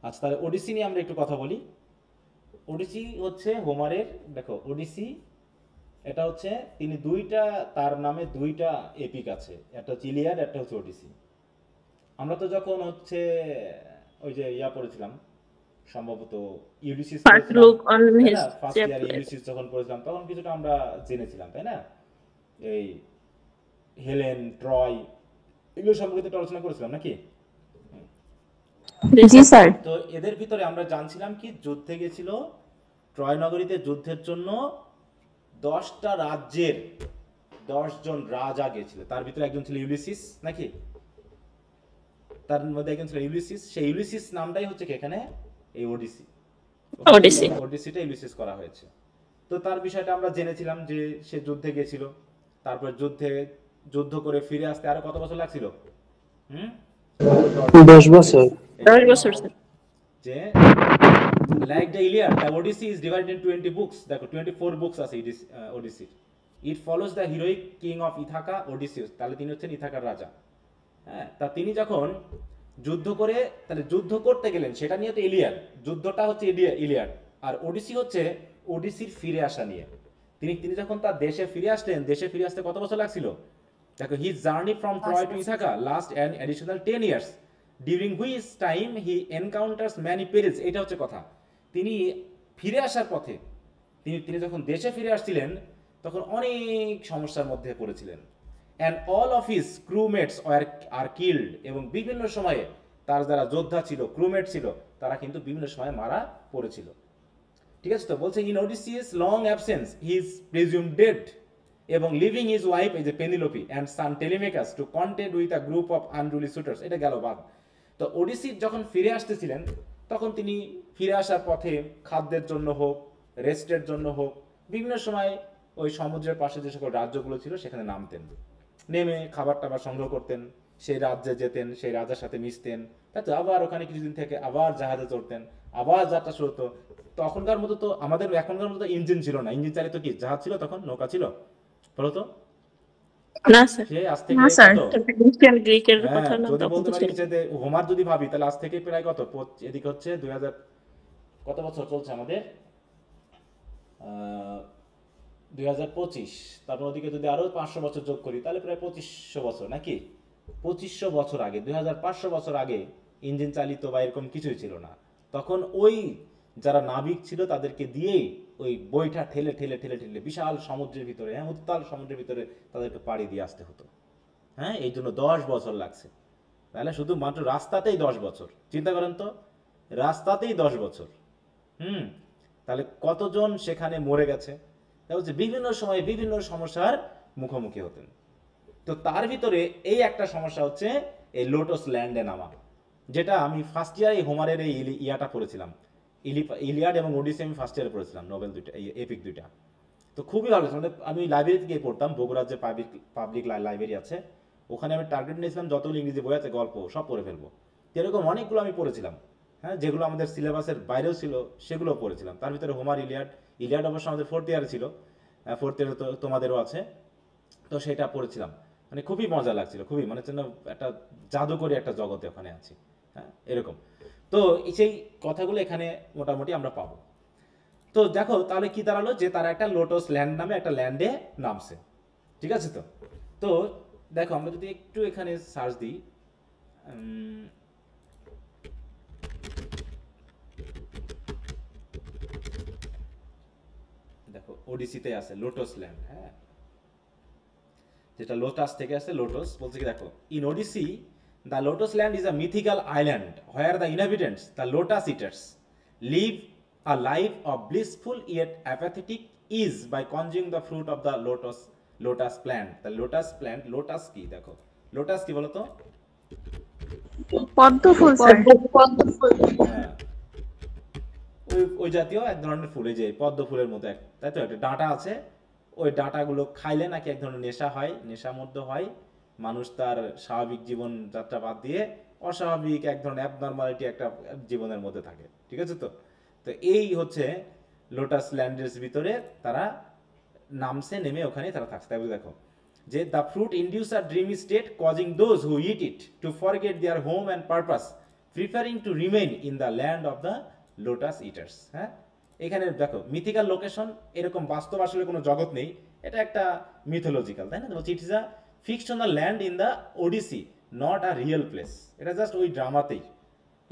আচ্ছা, তাহলে ওডিসি নিয়ে আমরা একটু কথা বলি। ওডিসি হচ্ছে হোমারের, দেখো ওডিসি এটা হচ্ছে, তিনি দুইটা, তার নামে দুইটা এপিক আছে, একটা হচ্ছে ইলিয়াড, একটা হচ্ছে ওডিসি। আমরা তো যখন হচ্ছে ওই যে ইয়া পড়েছিলাম, সম্ভবত ইউলিসিস First পড়েছিলাম, look on তাই his না? ফার্স্ট ইয়ারে chaplet. ইউলিসিস যখন পড়েছিলাম তখন কিছুটা আমরা জেনেছিলাম, তাই না? এই হেলেন, ট্রয়, এগুলো সম্পর্কে তো আলোচনা করেছিলাম নাকি? Yes, জি sir. স্যার। তো এদের ভিতরে আমরা জানছিলাম কি, যুদ্ধে গেছিল, ট্রয় নগরীতে যুদ্ধের জন্য 10টা রাজ্যের 10জন রাজা গেছিল, তার ভিতরে একজন ছিল ইউলিসিস নাকি? তার মধ্যে একজন ছিল ইউলিসিস, সেই ইউলিসিস নামটাই হচ্ছে কি এখানে এই ওডিসি। ওখানে Odyssey. ওডিসিটা ইউলিসিস করা হয়েছে। তো তার বিষয়টা আমরা জেনেছিলাম যে সে যুদ্ধে গেছিল, তারপর যুদ্ধ করে ফিরে আসতে আরো কত বছর লাগছিল? হুম, আরো 10 বছর 10 বছর। এই যে 10 বছর, sir. যে like the Iliad, the Odyssey is divided into 20 books. দেখো 24 বুকস আছে ওডিসির। It follows the heroic king of Ithaca, Odysseus, তাহলে তিনি হচ্ছেন ইথাকার রাজা। হ্যাঁ, তা তিনি যখন যুদ্ধ করে, তাহলে যুদ্ধ করতে গেলেন, সেটা নিয়ে তো ইলিয়াড, যুদ্ধটা হচ্ছে ইলিয়াড, আর ওডিসি হচ্ছে ওডিসির ফিরে আসা নিয়ে। তিনি তিনি যখন তার দেশে ফিরে আসলেন, দেশে ফিরে আসতে কত বছর লাগছিল? দেখো, his journey from Troy to Ithaca last an additional 10 years, during which time he encounters many perils. এটা হচ্ছে কথা। তিনি ফিরে আসার পথে, তিনি তিনি যখন দেশে ফিরে আসছিলেন তখন অনেক সমস্যার মধ্যে পড়েছিলেন। And all of his crewmates are killed, এবং বিভিন্ন সময়ে তার যারা যোদ্ধা ছিল, ক্রুমেট ছিল, তারা কিন্তু বিভিন্ন সময় মারা পড়েছিল। ঠিক আছে, তো বলছে in Odysseus long absence he is presume dead, এবং লিভিং হিজ ওয়াইফ এই যে Penelope and son Telemachus to contend with a group of unruly suitors. এটা গেল বাদ। তো ওডিসির যখন ফিরে আসতেছিলেন, তখন তিনি ফিরে আসার পথে খাদ্যের জন্য হোক, রেস্টের জন্য হোক, বিভিন্ন সময় ওই সমুদ্রের পাশে যে সকল রাজ্যগুলো ছিল সেখানে নামতেন, নেমে খাবার টাবার সংগ্রহ করতেন, সেই রাজ্যে যেতেন, সেই রাজার সাথে মিশতেন, তাই তো আবার ওখানে কিছুদিন থেকে আবার জাহাজে চড়তেন, আবার যাত্রা শুরু হতো। তখনকার মতো তো আমাদের এখনকার মতো ইঞ্জিন ছিল না, ইঞ্জিন চালিত কি জাহাজ ছিল, তখন নৌকা ছিল, বলো তো? না, স্যার। সে আজ না থেকে স্যার। কত, এনশিয়ান্ট গ্রিকের হ্যাঁ, কথা না, যদি তখন বলতে তো পারি ছিল। কি যে হোমার যদি ভাবি, তাহলে আজ থেকে প্রায় কত, এদিকে হচ্ছে 2000, কত বছর চলছে আমাদের, 2025, তারপর ওদিকে যদি আরো 500 বছর যোগ করি, তাহলে প্রায় 2500 বছর নাকি? 2500 বছর আগে, 2500 বছর আগে ইঞ্জিন চালিত বা এরকম কিছুই ছিল না। তখন ওই যারা নাবিক ছিল তাদেরকে দিয়েই ওই বইটা ঠেলে ঠেলে ঠেলে ঠেলে বিশাল সমুদ্রের ভিতরে, হ্যাঁ, উত্তাল সমুদ্রের ভিতরে তাদেরকে পাড়ি দিয়ে আসতে হতো। হ্যাঁ, এই জন্য 10 বছর লাগছে। তাহলে শুধু মাত্র রাস্তাতেই 10 বছর, চিন্তা করেন তো, রাস্তাতেই 10 বছর। হুম, তাহলে কতজন সেখানে মরে গেছে। তা হচ্ছে বিভিন্ন সময়ে বিভিন্ন সমস্যার মুখোমুখি হতেন। তো তার ভিতরে এই একটা সমস্যা হচ্ছে এই লোটাস ল্যান্ডে নামা, যেটা আমি ফার্স্ট ইয়ারে হোমারের এই ইয়াটা পড়েছিলাম, ইলিয়াড এবং ওডিসি আমি ফার্স্ট ইয়ারে পড়েছিলাম, নোবেল দুইটা, এই এপিক দুইটা। তো খুবই ভালো ছিল। মানে আমি লাইব্রেরিতে গিয়ে পড়তাম, বগুড়ার যে পাবলিক লাইব্রেরি আছে, ওখানে আমি টার্গেট নিয়েছিলাম যতগুলো ইংরেজি বই আছে গল্প সব পড়ে ফেলবো। এরকম অনেকগুলো আমি পড়েছিলাম। হ্যাঁ, যেগুলো আমাদের সিলেবাসের বাইরেও ছিল সেগুলো পড়েছিলাম। তার ভিতরে হোমার, ইলিয়াড, ইলিয়াড অবশ্য আমাদের ফোর্থ ইয়ারে ছিল, ফোর্থ ইয়ারে তো তোমাদেরও আছে, তো সেটা পড়েছিলাম। মানে খুবই মজা লাগছিল, খুবই মানে যেন একটা জাদুকরী একটা জগতে ওখানে আছি। হ্যাঁ, এরকম। তো সেই কথাগুলো এখানে মোটামুটি আমরা পাবো। তো দেখো তাহলে কি দাঁড়ালো, যে তারা একটা লোটাস ল্যান্ড নামে একটা ল্যান্ডে নামছে। ঠিক আছে, তো তো দেখো আমরা যদি একটু এখানে সার্চ দিই, দেখো ওডিসিতে আছে লোটাস ল্যান্ড, হ্যাঁ, যেটা লোটাস থেকে আসে, লোটাস বলছে কি, দেখো in Odyssey the lotus land is a mythical island where the inhabitants the lotus eaters live a life of blissful yet apathetic ease by consuming the fruit of the lotus plant. The lotus plant, lotus কি, দেখো lotus কি বলতো? পদ্ম ফুল sir. হ্যাঁ, ওই ওই জাতীয় এক ধরনের ফুল, এই যে পদ্ম ফুলের মতো এক, তাই তো, একটা ডাঁটা আছে, ওই ডাঁটাগুলো খাইলে নাকি এক ধরনের নেশা হয়, নেশার মধ্যে হয়, মানুষ তার স্বাভাবিক জীবন যাত্রা বাদ দিয়ে অস্বাভাবিক এক ধরনের অ্যাবনর্মালিটি একটা জীবনের মধ্যে থাকে। ঠিক আছে, তো তো এই হচ্ছে লোটাস ল্যান্ডের ভিতরে তারা নামছে, নেমে ওখানে তারা থাকছে। তাই দেখো যে the fruit induce a dreamy state causing those who it it two forget their home and purpose প্রিফারিং to remain in the land of the lotus Eaters. হ্যাঁ, এখানে দেখো মিথিক্যাল লোকেশন, এরকম বাস্তব আসলে কোনো জগৎ নেই, এটা একটা মিথোলজিক্যাল, তাই না? বলছি it is a fictional land in the Odyssey, not a real place. এটা জাস্ট ওই ড্রামাতেই,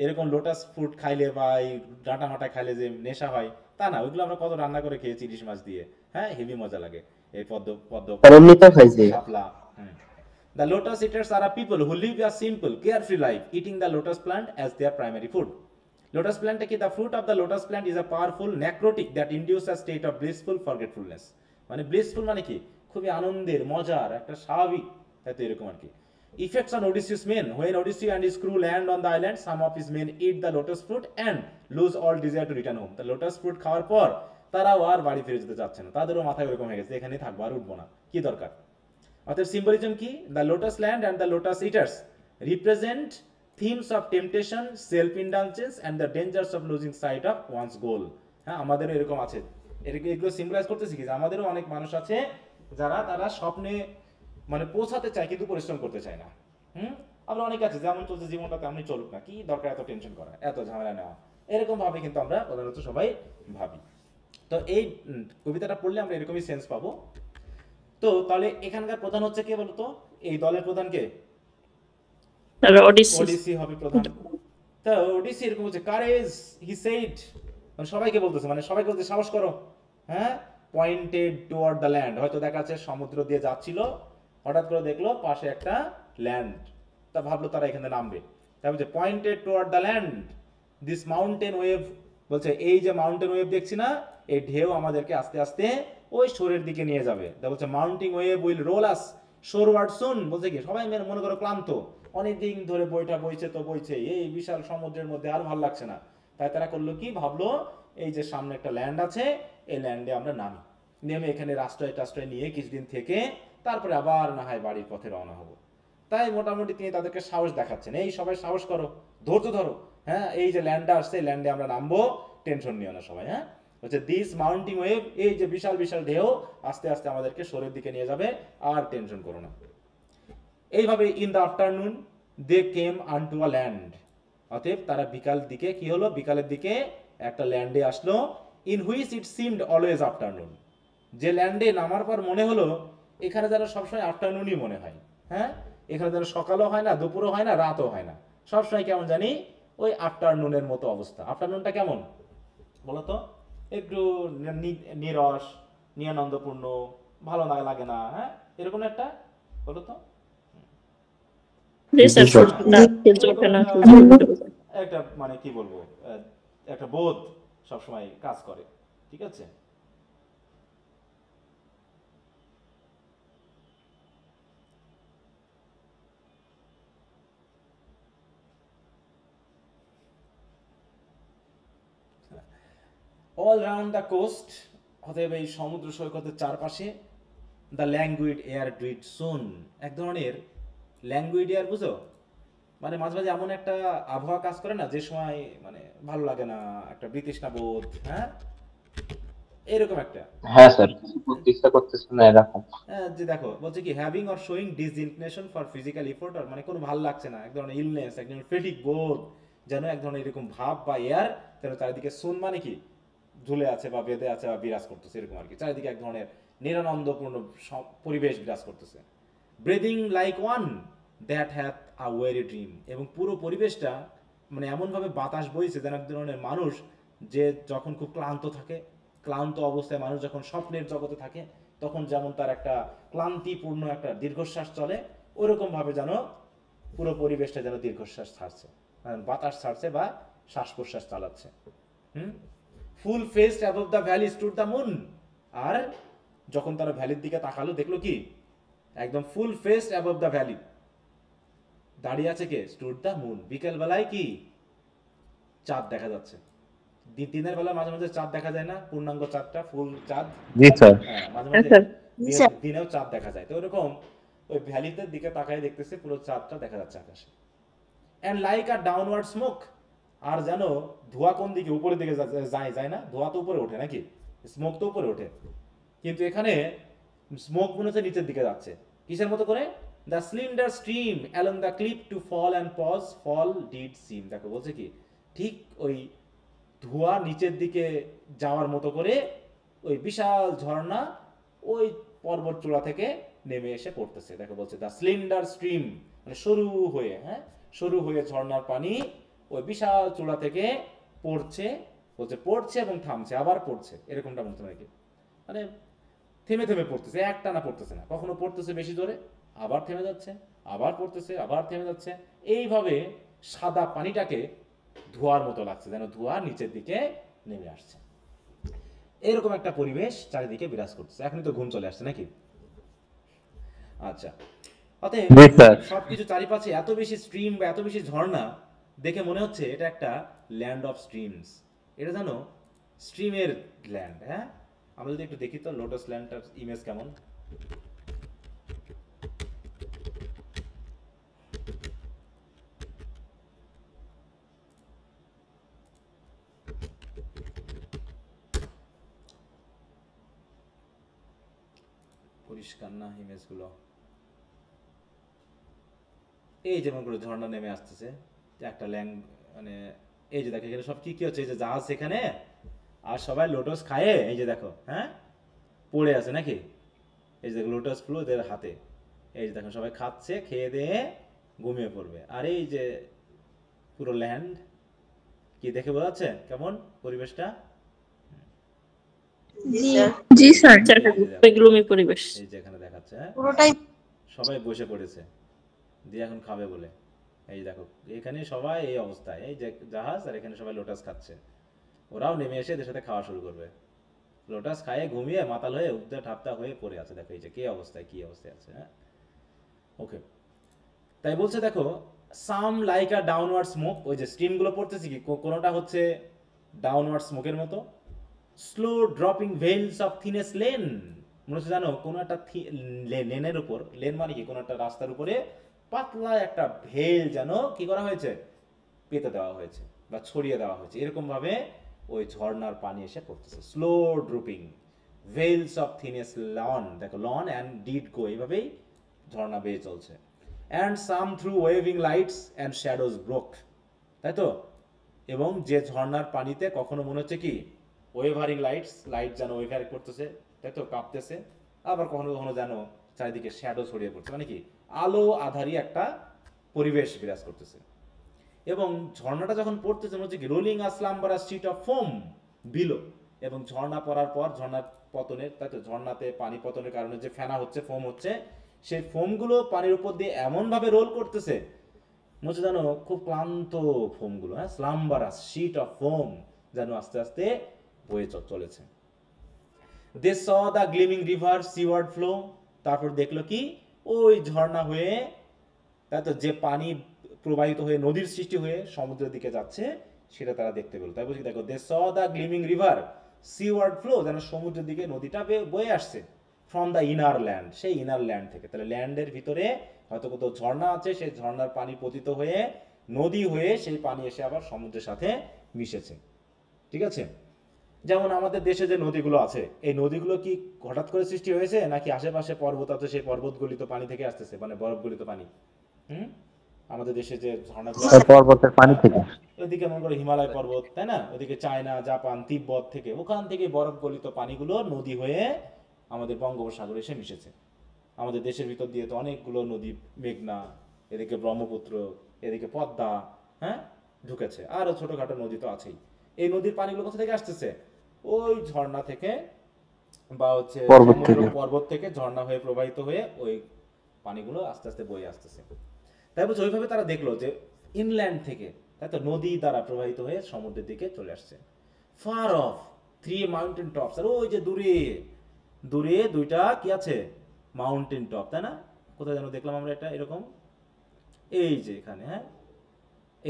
এরকম লোটাস ফ্রুট খাইলে বা এই ডাঁটা মাটা খাইলে যে নেশা হয় তা না, ওইগুলো আমরা কত রান্না করে খেয়েছি ইলিশ মাছ দিয়ে, হ্যাঁ, হেভি মজা লাগে। এই পদ্ম পদ্ম আর এমনিতেও খাইছি। শাপলা। The lotus eaters are a people who live a simple, carefree life, eating the lotus plant as their primary food. Lotus plant কি, the fruit of the lotus plant is a powerful narcotic that induces a state of blissful forgetfulness. মানে blissful মানে কি, খুবই আনন্দের, মজার, একটা স্বাভাবিক, তাই তো এরকম আর কি। Effects on Odysseus' men. When Odysseus and his crew land on the island, some of his men eat the lotus fruit and lose all desire to return home. The lotus fruit খাওয়ার পর তারাও আর বাড়ি ফিরে যেতে চাচ্ছে না, তাদেরও মাথায় এরকম হয়ে গেছে এখানেই থাকবো, আর উঠবো না, কি দরকার। অতএব সিম্বলিজম কি, the lotus land and the lotus eaters represent themes of temptation, self indulgence and the dangers of losing sight of one's goal. হ্যাঁ, আমাদেরও এরকম আছে, এগুলো সিম্বলাইজ করতেছি কি, আমাদেরও অনেক মানুষ আছে যারা তারা স্বপ্নে মানে পৌঁছাতে চায় কিন্তু পরিশ্রম করতে চায় না। আমরা অনেক আছে যেমন চলছে জীবনটা তেমনি চলুক না, কি দরকার এত টেনশন করা, এত ঝামেলা নেওয়া, এরকম ভাবে কিন্তু আমরা প্রধানত সবাই ভাবি। তো এই কবিতাটা পড়লে আমরা এরকমই সেন্স পাবো। তো তাহলে এখানকার প্রধান হচ্ছে কে বলতো, এই দলের প্রধান কে, ওডিসি হবে প্রধান। তো ওডিসি এরকম হচ্ছে, কারেজ হি সেড, মানে সবাইকে বলতেছে, মানে সবাইকে বলতে সাহস করো, হ্যাঁ, পয়েন্টেড টুয়ার্ড দ্য ল্যান্ড। হয়তো দেখা যাচ্ছে সমুদ্র দিয়ে যাচ্ছিল, হঠাৎ করে দেখলো পাশে একটা ল্যান্ড, তা ভাবলো তারা এখানে নামবে, তাই বলছে pointed toward the land this mountain wave, বলছে এই যে মাউন্টেন ওয়েভ দেখছি না, এই ঢেউ আমাদেরকে আস্তে আস্তে ওই শোরের দিকে নিয়ে যাবে। তা বলছে মাউন্টিং ওয়েভ উইল রোল আস শোরওয়ার্ড সুন। বলছে কি, সবাই মনে করো ক্লান্ত, অনেক দিন ধরে বইটা বইছে তো বইছে, এই বিশাল সমুদ্রের মধ্যে আর ভালো লাগছে না, তাই তারা করলো কি, ভাবলো এই যে সামনে একটা ল্যান্ড আছে, এই ল্যান্ডে আমরা নামি, নেমে এখানে রাষ্ট্রয় টাষ্ট্রয় নিয়ে কিছুদিন থেকে তারপরে আবার না হয় বাড়ির পথে রওনা হবো। তাই মোটামুটি তিনি তাদেরকে সাহস দেখাচ্ছেন, এই সবাই সাহস করো, ধৈর্য ধরো, হ্যাঁ, এই যে ল্যান্ডটা আসছে, ল্যান্ডে আমরা নামবো, টেনশন নিও না সবাই। হ্যাঁ, হচ্ছে দিস মাউন্টিং ওয়েভ, এই যে বিশাল বিশাল ঢেউ আস্তে আস্তে আমাদেরকে শোরের দিকে নিয়ে যাবে, আর টেনশন করো না। এইভাবে in the afternoon they came unto a land, অতএব তারা বিকাল দিকে কি হলো, বিকালের দিকে একটা ল্যান্ডে আসলো, in which it seemed always afternoon, যে ল্যান্ডে নামার পর মনে হলো এখানে যেন সবসময় আফটারনুনই মনে হয়। হ্যাঁ, এখানে যেন সকালও হয় না, দুপুরও হয় না, রাতও হয় না, সবসময় কেমন জানি ওই আফটারনুনের মতো অবস্থা। আফটারনুনটা কেমন বলতো, একটু নিরস, নিরানন্দপূর্ণ, ভালো লাগে না, হ্যাঁ, এরকম একটা বলতো একটা মানে কি বলবো, একটা বোধ সবসময় কাজ করে, ঠিক আছে। অল রাউন্ড দ্য কোস্ট, অতএব এই সমুদ্র সৈকতের চারপাশে, দ্য ল্যাঙ্গুইড এয়ার ড্রিড সুন, এক ধরনের ল্যাঙ্গুইড এয়ার, বুঝো, মানে মাঝে মাঝে এমন একটা আবহাওয়া কাজ করে না, যে সময় মানে ভালো লাগে না, একটা বিতৃষ্ণা বোধ, হ্যাঁ, এরকম একটা। হ্যাঁ স্যার, বুঝতে ইচ্ছা করতেছে না এরকম। যে দেখো বলছে কি, having or showing disinclination for physical effort, আর মানে কোনো ভালো লাগছে না, এক ধরনের ইলনেস, এক ধরনের ফেটিক বোধ, যেন এক ধরনের এরকম ভাব বা এয়ার যেন চারিদিকে সুন মানে কি ঝুলে আছে বা বেঁধে আছে বা বিরাজ করতেছে, এরকম আর কি, চারিদিকে এক ধরনের নিরানন্দপূর্ণ পরিবেশ বিরাজ করতেছে। Breathing like one that hath a ওয়েরি dream, এবং পুরো পরিবেশটা মানে এমনভাবে বাতাস বইছে যেন এক ধরনের মানুষ যে যখন খুব ক্লান্ত থাকে, ক্লান্ত অবস্থায় মানুষ যখন স্বপ্নের জগতে থাকে, তখন যেমন তার একটা ক্লান্তিপূর্ণ একটা দীর্ঘশ্বাস চলে, ওরকম ভাবে যেন পুরো পরিবেশটা যেন দীর্ঘশ্বাস ছাড়ছে, বাতাস ছাড়ছে বা শ্বাস প্রশ্বাস চালাচ্ছে। Full faced above the valley stood the moon, আর যখন তারা ভ্যালির দিকে তাকালো দেখলো কি, একদম full faced above the valley দাঁড়িয়ে আছে কে, স্টুড দ্য মুন, বিকেল বেলায় কি চাঁদ দেখা যাচ্ছে। দিনের বেলা মাঝে মাঝে চাঁদ দেখা যায় না, পূর্ণাঙ্গ চাঁদটা, ফুল চাঁদ, জি স্যার, মাঝে মাঝে দিনেও চাঁদ দেখা যায়। তো ওরকম ওই ভ্যালিতে দিকে তাকায় দেখতেছে পুরো চাঁদটা দেখা যাচ্ছে আকাশে। And like a downward smoke, আর যেন ধোঁয়া কোন দিকে, উপরের দিকে যায় না, ধোঁয়া তো উপরে ওঠে নাকি, স্মোক তো উপরে ওঠে, কিন্তু এখানে স্মোক মনে হচ্ছে নিচের দিকে যাচ্ছে, কিসের মতো করে, the slender stream along the cliff to fall and pause fall did seem. দেখো বলছে কি ঠিক ওই ধোঁয়া নিচের দিকে যাওয়ার মতো করে ওই বিশাল ঝর্ণা ওই পর্বত চূড়া থেকে নেমে এসে পড়তেছে। দেখো বলছে দ্য স্লিন্ডার স্ট্রিম, মানে সরু হয়ে, হ্যাঁ সরু হয়ে ঝর্ণার পানি ওই বিশাল চূড়া থেকে পড়ছে, বলছে পড়ছে এবং থামছে, আবার পড়ছে, এরকমটা বলতে নাকি, মানে থেমে থেমে পড়তেছে, একটানা পড়তেছে না, কখনো পড়তেছে বেশি জোরে আবার থেমে যাচ্ছে, আবার পড়তেছে আবার থেমে যাচ্ছে, এইভাবে সাদা পানিটাকে ধোঁয়ার মতো লাগছে, যেন ধোঁয়া নিচের দিকে নেমে আসছে। এরকম একটা পরিবেশ চারিদিকে বিরাজ করতেছে। এখনই তো ঘুম চলে আসছে নাকি? আচ্ছা, অতএব জি স্যার। সবকিছু চারিপাশে এত বেশি স্ট্রিম বা এত বেশি ঝর্ণা দেখে মনে হচ্ছে এটা একটা ল্যান্ড অফ স্ট্রিমস, এটা জানো স্ট্রিমের ল্যান্ড। হ্যাঁ, আমরা যদি একটু দেখি তো লোটাস ল্যান্ডটার ইমেজ কেমন। পরিষ্কার না ইমেজগুলো? এই যেমন করে ঝর্ণা নেমে আসতেছে, একটা মানে এই যে দেখো এখানে সব কি কি হচ্ছে, এই যে জাহাজ সেখানে আর সবাই লোটাস খায়, এই যে দেখো, হ্যাঁ পড়ে আছে নাকি, এই যে লোটাস ফ্লু এদের হাতে, এই যে দেখো সবাই খাচ্ছে, খেয়ে দিয়ে ঘুমিয়ে পড়বে। আর এই যে পুরো ল্যান্ড কি দেখে বোঝা যাচ্ছে কেমন পরিবেশটা? জি স্যার, গ্লুমি পরিবেশ। এই যে এখানে দেখাচ্ছে, হ্যাঁ পুরোটাই সবাই বসে পড়েছে দিয়ে এখন খাবে বলে, এই দেখো এখানে সবাই এই অবস্থায়, এই যে জাহাজ আর এখানে সবাই লোটাস খাচ্ছে, ওরাও নেমে এসে এদের সাথে খাওয়া শুরু করবে। লোটাস খায়ে ঘুমিয়ে মাতাল হয়ে উদ্দা ঠাপ্তা হয়ে পড়ে আছে, দেখো এই যে কি অবস্থায় আছে। হ্যাঁ ওকে, তাই বলছে দেখো সাম লাইক আ ডাউনওয়ার্ড স্মোক, ওই যে স্টিম গুলো পড়তেছে কি কোনোটা হচ্ছে ডাউনওয়ার্ড স্মোকের মতো, slow dropping veils of thinnest lawn, মনে হচ্ছে জানো কোনো একটা লেনের উপর, লেন মানে কি কোনো একটা রাস্তার উপরে পাতলা একটা ভেল যেন কি করা হয়েছে, পেতে দেওয়া হয়েছে বা ছড়িয়ে দেওয়া হয়েছে, এরকম ভাবে ওই ঝর্ণার পানি এসে পড়তেছে। Slow dropping veils of thinnest lawn, দেখো লন অ্যান্ড ডিড গো, এইভাবেই ঝর্ণা বেয়ে চলছে। And some through waving lights and shadows broke, তাই তো, এবং যে ঝর্ণার পানিতে কখনো মনে হচ্ছে কি ওয়েভারিং লাইটস, লাইট যেন ওয়েভার করতেছে, তাই তো কাঁপতেছে, আবার কখনো কখনো যেন চারিদিকে শ্যাডো ছড়িয়ে পড়ছে, মানে কি আলো আধারি একটা পরিবেশ বিরাজ করতেছে। এবং ঝর্ণাটা যখন পড়তেছে মনে হচ্ছে কি রোলিং আসলাম বারা স্ট্রিট অফ ফোম বিলো, এবং ঝর্ণা পড়ার পর ঝর্ণার পতনের, তাই তো ঝর্ণাতে পানি পতনের কারণে যে ফেনা হচ্ছে, ফোম হচ্ছে, সেই ফোমগুলো পানির উপর দিয়ে এমনভাবে রোল করতেছে মনে হচ্ছে যেন খুব ক্লান্ত ফোমগুলো, হ্যাঁ স্লাম্বারাস শিট অফ ফোম যেন আস্তে আস্তে বয়ে চলেছে। They saw the gleaming river seaward flow, তারপর দেখলো কি ওই ঝর্ণা হয়ে, তাই তো যে পানি প্রবাহিত হয়ে নদীর সৃষ্টি হয়ে সমুদ্রের দিকে যাচ্ছে সেটা তারা দেখতে পেল। তাই বলছি দেখো they saw the gleaming river seaward flow, যেন সমুদ্রের দিকে নদীটা বয়ে আসছে, ফ্রম দ্য ইনার ল্যান্ড, সেই ইনার ল্যান্ড থেকে। তাহলে ল্যান্ডের ভিতরে হয়তো কোথাও ঝর্ণা আছে, সেই ঝর্ণার পানি পতিত হয়ে নদী হয়ে সেই পানি এসে আবার সমুদ্রের সাথে মিশেছে, ঠিক আছে। যেমন আমাদের দেশে যে নদীগুলো আছে, এই নদীগুলো কি হঠাৎ করে সৃষ্টি হয়েছে নাকি আশেপাশে পর্বত আছে সেই পর্বত গলিত পানি থেকে আসতেছে, মানে বরফ গলিত পানি? আমাদের দেশে যে ঝর্ণাগুলো পর্বতের পানি থেকে, ওইদিকে মনে করো হিমালয় পর্বত, তাই না, ওইদিকে চায়না জাপান তিব্বত থেকে, ওখান থেকে বরফ গলিত পানিগুলো নদী হয়ে আমাদের বঙ্গোপসাগরে এসে মিশেছে। আমাদের দেশের ভিতর দিয়ে তো অনেকগুলো নদী, মেঘনা, এদিকে ব্রহ্মপুত্র, এদিকে পদ্মা, হ্যাঁ ঢুকেছে, আরো ছোটখাটো নদী তো আছেই। এই নদীর পানিগুলো কোথা থেকে আসতেছে? ওই ঝর্ণা থেকে বা হচ্ছে পর্বত থেকে ঝর্ণা হয়ে প্রবাহিত হয়ে ওই পানিগুলো আস্তে আস্তে বয়ে আসতেছে। তাই বলছে ওইভাবে তারা দেখলো যে ইনল্যান্ড থেকে, তাই তো নদী দ্বারা প্রবাহিত হয়ে সমুদ্রের দিকে চলে আসছে। ফার অফ 3 মাউন্টেন টপস, আর ওই যে দূরে দূরে দুইটা কি আছে মাউন্টেন টপ, তাই না, কোথায় যেন দেখলাম আমরা এটা এরকম, এই যে এখানে, হ্যাঁ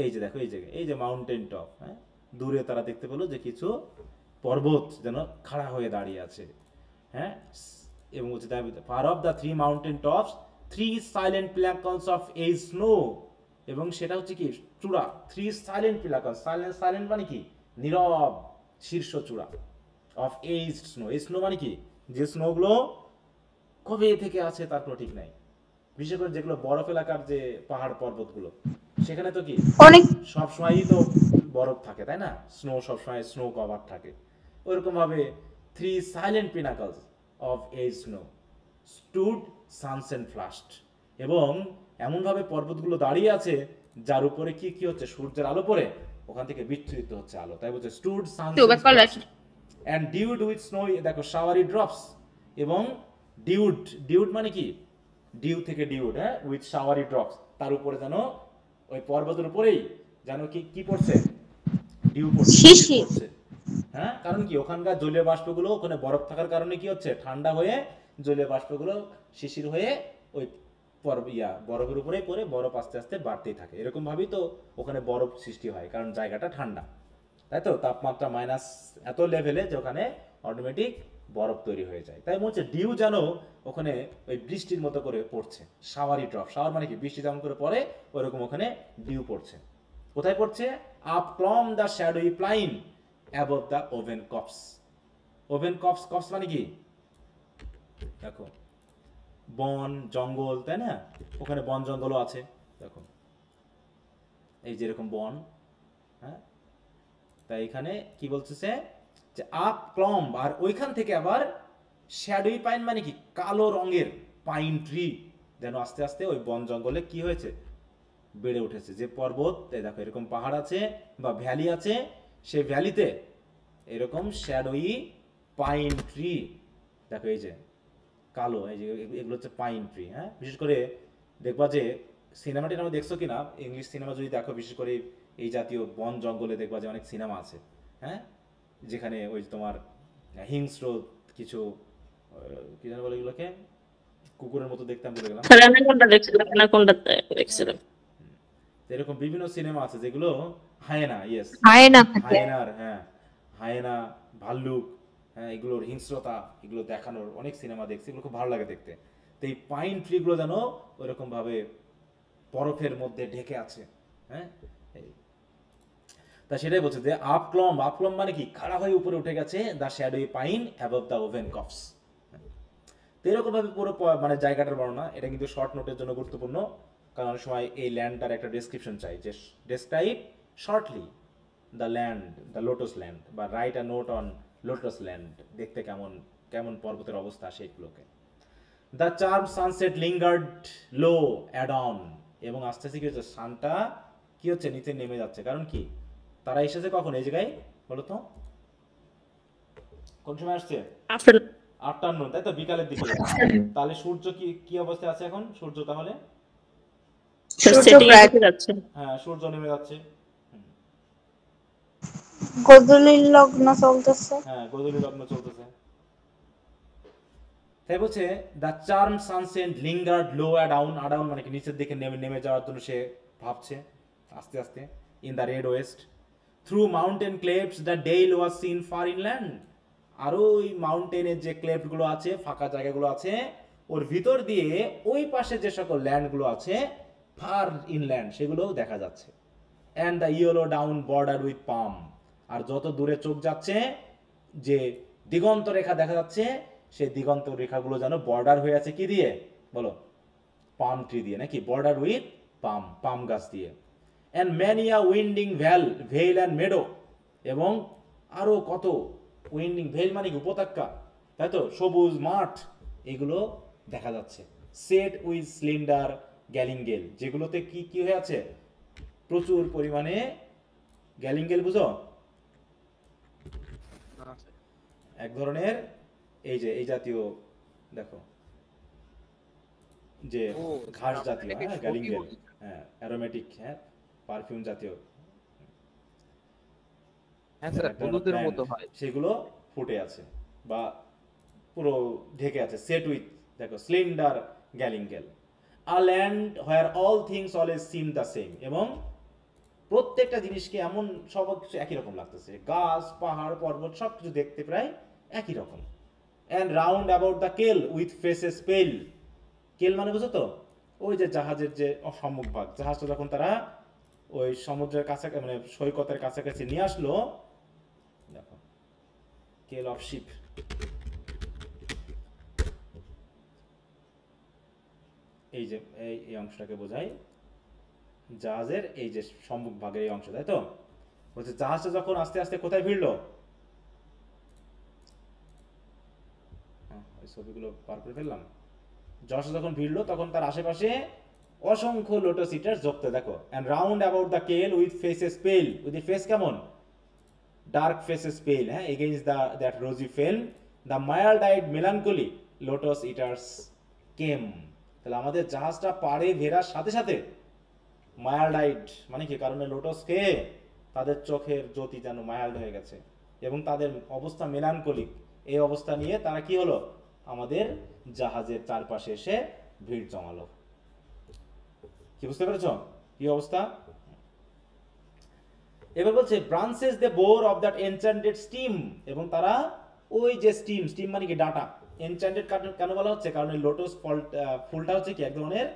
এই যে দেখো এই জায়গায় এই যে মাউন্টেন টপ, হ্যাঁ দূরে তারা দেখতে পেলো যে কিছু পর্বত যেন খাড়া হয়ে দাঁড়িয়ে আছে, হ্যাঁ এবং হচ্ছে far off the 3 mountain tops 3 silent pinnacles of aged snow, এবং সেটা হচ্ছে কি চূড়া, 3 সাইলেন্ট প্ল্যাকনস, সাইলেন্ট মানে কি নীরব শীর্ষ চূড়া, অফ এজড স্নো, এই স্নো মানে কি যে স্নোগুলো কবে থেকে আছে তার কোনো ঠিক নাই, বিশেষ করে যেগুলো বরফ এলাকার যে পাহাড় পর্বতগুলো, সেখানে তো কি অনেক সবসময়ই তো বরফ থাকে, তাই না? স্নো সবসময় স্নো কভার থাকে। ওইরকম ভাবে 3 silent pinnacles of a snow stood sunset flushed, এবং এমনভাবে পর্বতগুলো দাঁড়িয়ে আছে যার উপরে কি কি হচ্ছে, সূর্যের আলো পড়ে ওখান থেকে বিচ্ছুরিত হচ্ছে আলো, তাই বলছে stood sunset ফ্লাস্ট and ডিউড with snow, দেখো শাওয়ারি ড্রপস, এবং ডিউড, ডিউড মানে কি, ডিউ থেকে ডিউড, হ্যাঁ, উইথ শাওয়ারি ড্রপস, তার উপরে যেন ওই পর্বতের উপরেই যেন কি কি পড়ছে, ডিউ পড়ছে, শিশির। পড়ছে। হ্যাঁ, কারণ কি ওখানকার জলীয় বাষ্পগুলো ওখানে বরফ থাকার কারণে কি হচ্ছে, ঠান্ডা হয়ে জলীয় বাষ্পগুলো শিশির হয়ে ওই বরফের উপরে পড়ে বরফ আস্তে আস্তে বাড়তেই থাকে। এরকম ভাবেই তো ওখানে বরফ সৃষ্টি হয়, কারণ জায়গাটা ঠান্ডা, তাই তো, তাপমাত্রা মাইনাস এত লেভেলে যে ওখানে অটোমেটিক বরফ তৈরি হয়ে যায়। তাই মনে হচ্ছে ডিউ যেন ওখানে ওই বৃষ্টির মতো করে পড়ছে, শাওয়ারি ড্রপ, শাওয়ার মানে কি বৃষ্টি যেমন করে পড়ে ওইরকম ওখানে ডিউ পড়ছে। কোথায় পড়ছে? Up clomb the shadowy pine above the woven copse. Woven copse, copse মানে কি দেখো বন জঙ্গল, তাই না? ওখানে বন জঙ্গলও আছে, দেখো এই যেরকম বন, হ্যাঁ। তাই এখানে কি বলতেছে যে আপ ক্লম, আর ওইখান থেকে আবার শ্যাডোই পাইন মানে কি কালো রঙের পাইন ট্রি যেন আস্তে আস্তে ওই বন জঙ্গলে কি হয়েছে, বেড়ে উঠেছে। যে পর্বত, দেখো এরকম পাহাড় আছে বা ভ্যালি আছে, সেই ভ্যালিতে এরকম শ্যাডোই পাইন ট্রি, দেখো এই যে কালো, এই যে এগুলো হচ্ছে পাইন ট্রি, হ্যাঁ। বিশেষ করে দেখবা যে সিনেমাটি নামে দেখছো কিনা, ইংলিশ সিনেমা যদি দেখো, বিশেষ করে এই জাতীয় বন জঙ্গলে দেখবা যে অনেক সিনেমা আছে, হ্যাঁ, যেখানে ওই তোমার হিংস্র কিছু কি যেন বলে এগুলোকে, কুকুরের মতো দেখতে আমি বলে গেলাম, অ্যানাকোন্ডা দেখছিলাম, অ্যানাকোন্ডাতে দেখছিলাম। এরকম বিভিন্ন সিনেমা আছে যেগুলো হায়েনা, ইয়েস হায়েনা থাকে। হায়েনার, হ্যাঁ, হায়েনা, ভাল্লুক, হ্যাঁ, এগুলোর হিংস্রতা এগুলো দেখানোর অনেক সিনেমা দেখছি, এগুলো খুব ভালো লাগে দেখতে। তো এই পাইন ট্রিগুলো যেন ওইরকম ভাবে বরফের মধ্যে ঢেকে আছে, হ্যাঁ। তা সেটাই বলছে যে আপক্লম, আপক্লম মানে কি খাড়া হয়ে উপরে উঠে গেছে, the shadowy pine above the woven corps. তো এরকম ভাবে পুরো মানে জায়গাটার বর্ণনা, এটা কিন্তু শর্ট নোটের জন্য গুরুত্বপূর্ণ, কারণ অনেক সময় এই ল্যান্ডটার একটা ডেসক্রিপশন চাই, যে describe shortly the land, the lotus land, বা write a note on lotus land, দেখতে কেমন কেমন পর্বতের অবস্থা সেইগুলোকে। The charmed sunset lingered low adown, এবং আস্তে আস্তে কি হচ্ছে, সানটা কি হচ্ছে নিচে নেমে যাচ্ছে, কারণ কি তারা এসেছে কখন এই জায়গায় বলো তো, কোন সময় আসছে? আফটারনুন, তাই তো, বিকালের দিকে। তাহলে সূর্য কি কি অবস্থায় আছে এখন? সূর্য তাহলে হ্যাঁ, সূর্য নেমে যাচ্ছে, গোধূলি লগ্ন চলতেছে। হ্যাঁ, গোধূলি লগ্ন চলতেছে। তাই বলছে the charmed sunset lingered low down, adown মানে কি নিচের দিকে নেমে নেমে যাওয়ার জন্য সে ভাবছে আস্তে আস্তে, in the red west through mountain clefts the dale was seen far inland. আর ওই মাউন্টেনের যে ক্লেফটগুলো আছে, ফাঁকা জায়গাগুলো আছে, ওর ভিতর দিয়ে ওই পাশে যে সকল ল্যান্ডগুলো আছে ফার ইনল্যান্ড, সেগুলোও দেখা যাচ্ছে। And the yellow down border with palm, আর যত দূরে চোখ যাচ্ছে যে দিগন্ত রেখা দেখা যাচ্ছে, সেই দিগন্ত রেখাগুলো যেন বর্ডার হয়ে আছে কি দিয়ে বলো, পাম ট্রি দিয়ে, নাকি বর্ডার উইথ পাম, পাম গাছ দিয়ে। And many a winding vale and meadow, এবং আরো কত উইন্ডিং ভেল মানে কি উপত্যকা, তাই তো, সবুজ মাঠ, এগুলো দেখা যাচ্ছে। সেট উইথ স্লিন্ডার গ্যালিঙ্গেল, যেগুলোতে কি কি হয়ে আছে, প্রচুর পরিমাণে গ্যালিঙ্গেল, বুঝো এক ধরনের এই যে এই জাতীয় দেখো যে ঘাস জাতীয়, হ্যাঁ, গ্যালিঙ্গেল, হ্যাঁ, অ্যারোমেটিক, হ্যাঁ, পারফিউম জাতীয়, হ্যাঁ স্যার, হলুদের মতো হয়, সেগুলো ফুটে আছে বা পুরো ঢেকে আছে। সেট উইথ দেখো slender galingale, a land where all things always seem the same, এবং প্রত্যেকটা জিনিসকে এমন সব কিছু একই রকম লাগতেছে, গাছ পাহাড় পর্বত সবকিছু দেখতে প্রায় একই রকম। And round about the keel with faces pale, keel মানে বুঝো তো, ওই যে জাহাজের যে সম্মুখ ভাগ, জাহাজটা যখন তারা ওই সমুদ্রের কাছাকাছি মানে সৈকতের কাছাকাছি নিয়ে আসলো, দেখো কেল অফ শিপ, এই যে এই অংশটাকে বোঝায় জাহাজের এই যে সম্মুখ ভাগের এই অংশ, তাই তো? বলছে জাহাজটা যখন আস্তে আস্তে কোথায় ভিড়লো, ওই ছবিগুলো পার করে ফেললাম। জাহাজটা যখন ভিড়লো তখন তার আশেপাশে অসংখ্য লোটাস ইটার জপতে দেখো, and round about the keel with faces pale, with face কেমন, ডার্ক ফেসেস পেল, হ্যাঁ, against that rosy fell the mild eyed melancholy lotus eaters came. তাহলে আমাদের জাহাজটা পাড়ে ভেরার সাথে সাথে মাইল্ড-আইড মানে কি কারণে লোটাস খেয়ে তাদের চোখের জ্যোতি যেন মাইল্ড হয়ে গেছে এবং তাদের অবস্থা মেলানকলিক, এই অবস্থা নিয়ে তারা কি হলো, আমাদের জাহাজের চারপাশে এসে ভিড় জমালো। কি বুঝতে পেরেছ কি অবস্থা? এবার বলছে branches they bore of that enchanted stem, এবং তারা ওই যে স্টিম, স্টিম মানে কি ডাটা, এনচ্যান্টেড কেন বলা হচ্ছে, কারণ এই লোটাস ফুলটা হচ্ছে কি এক ধরনের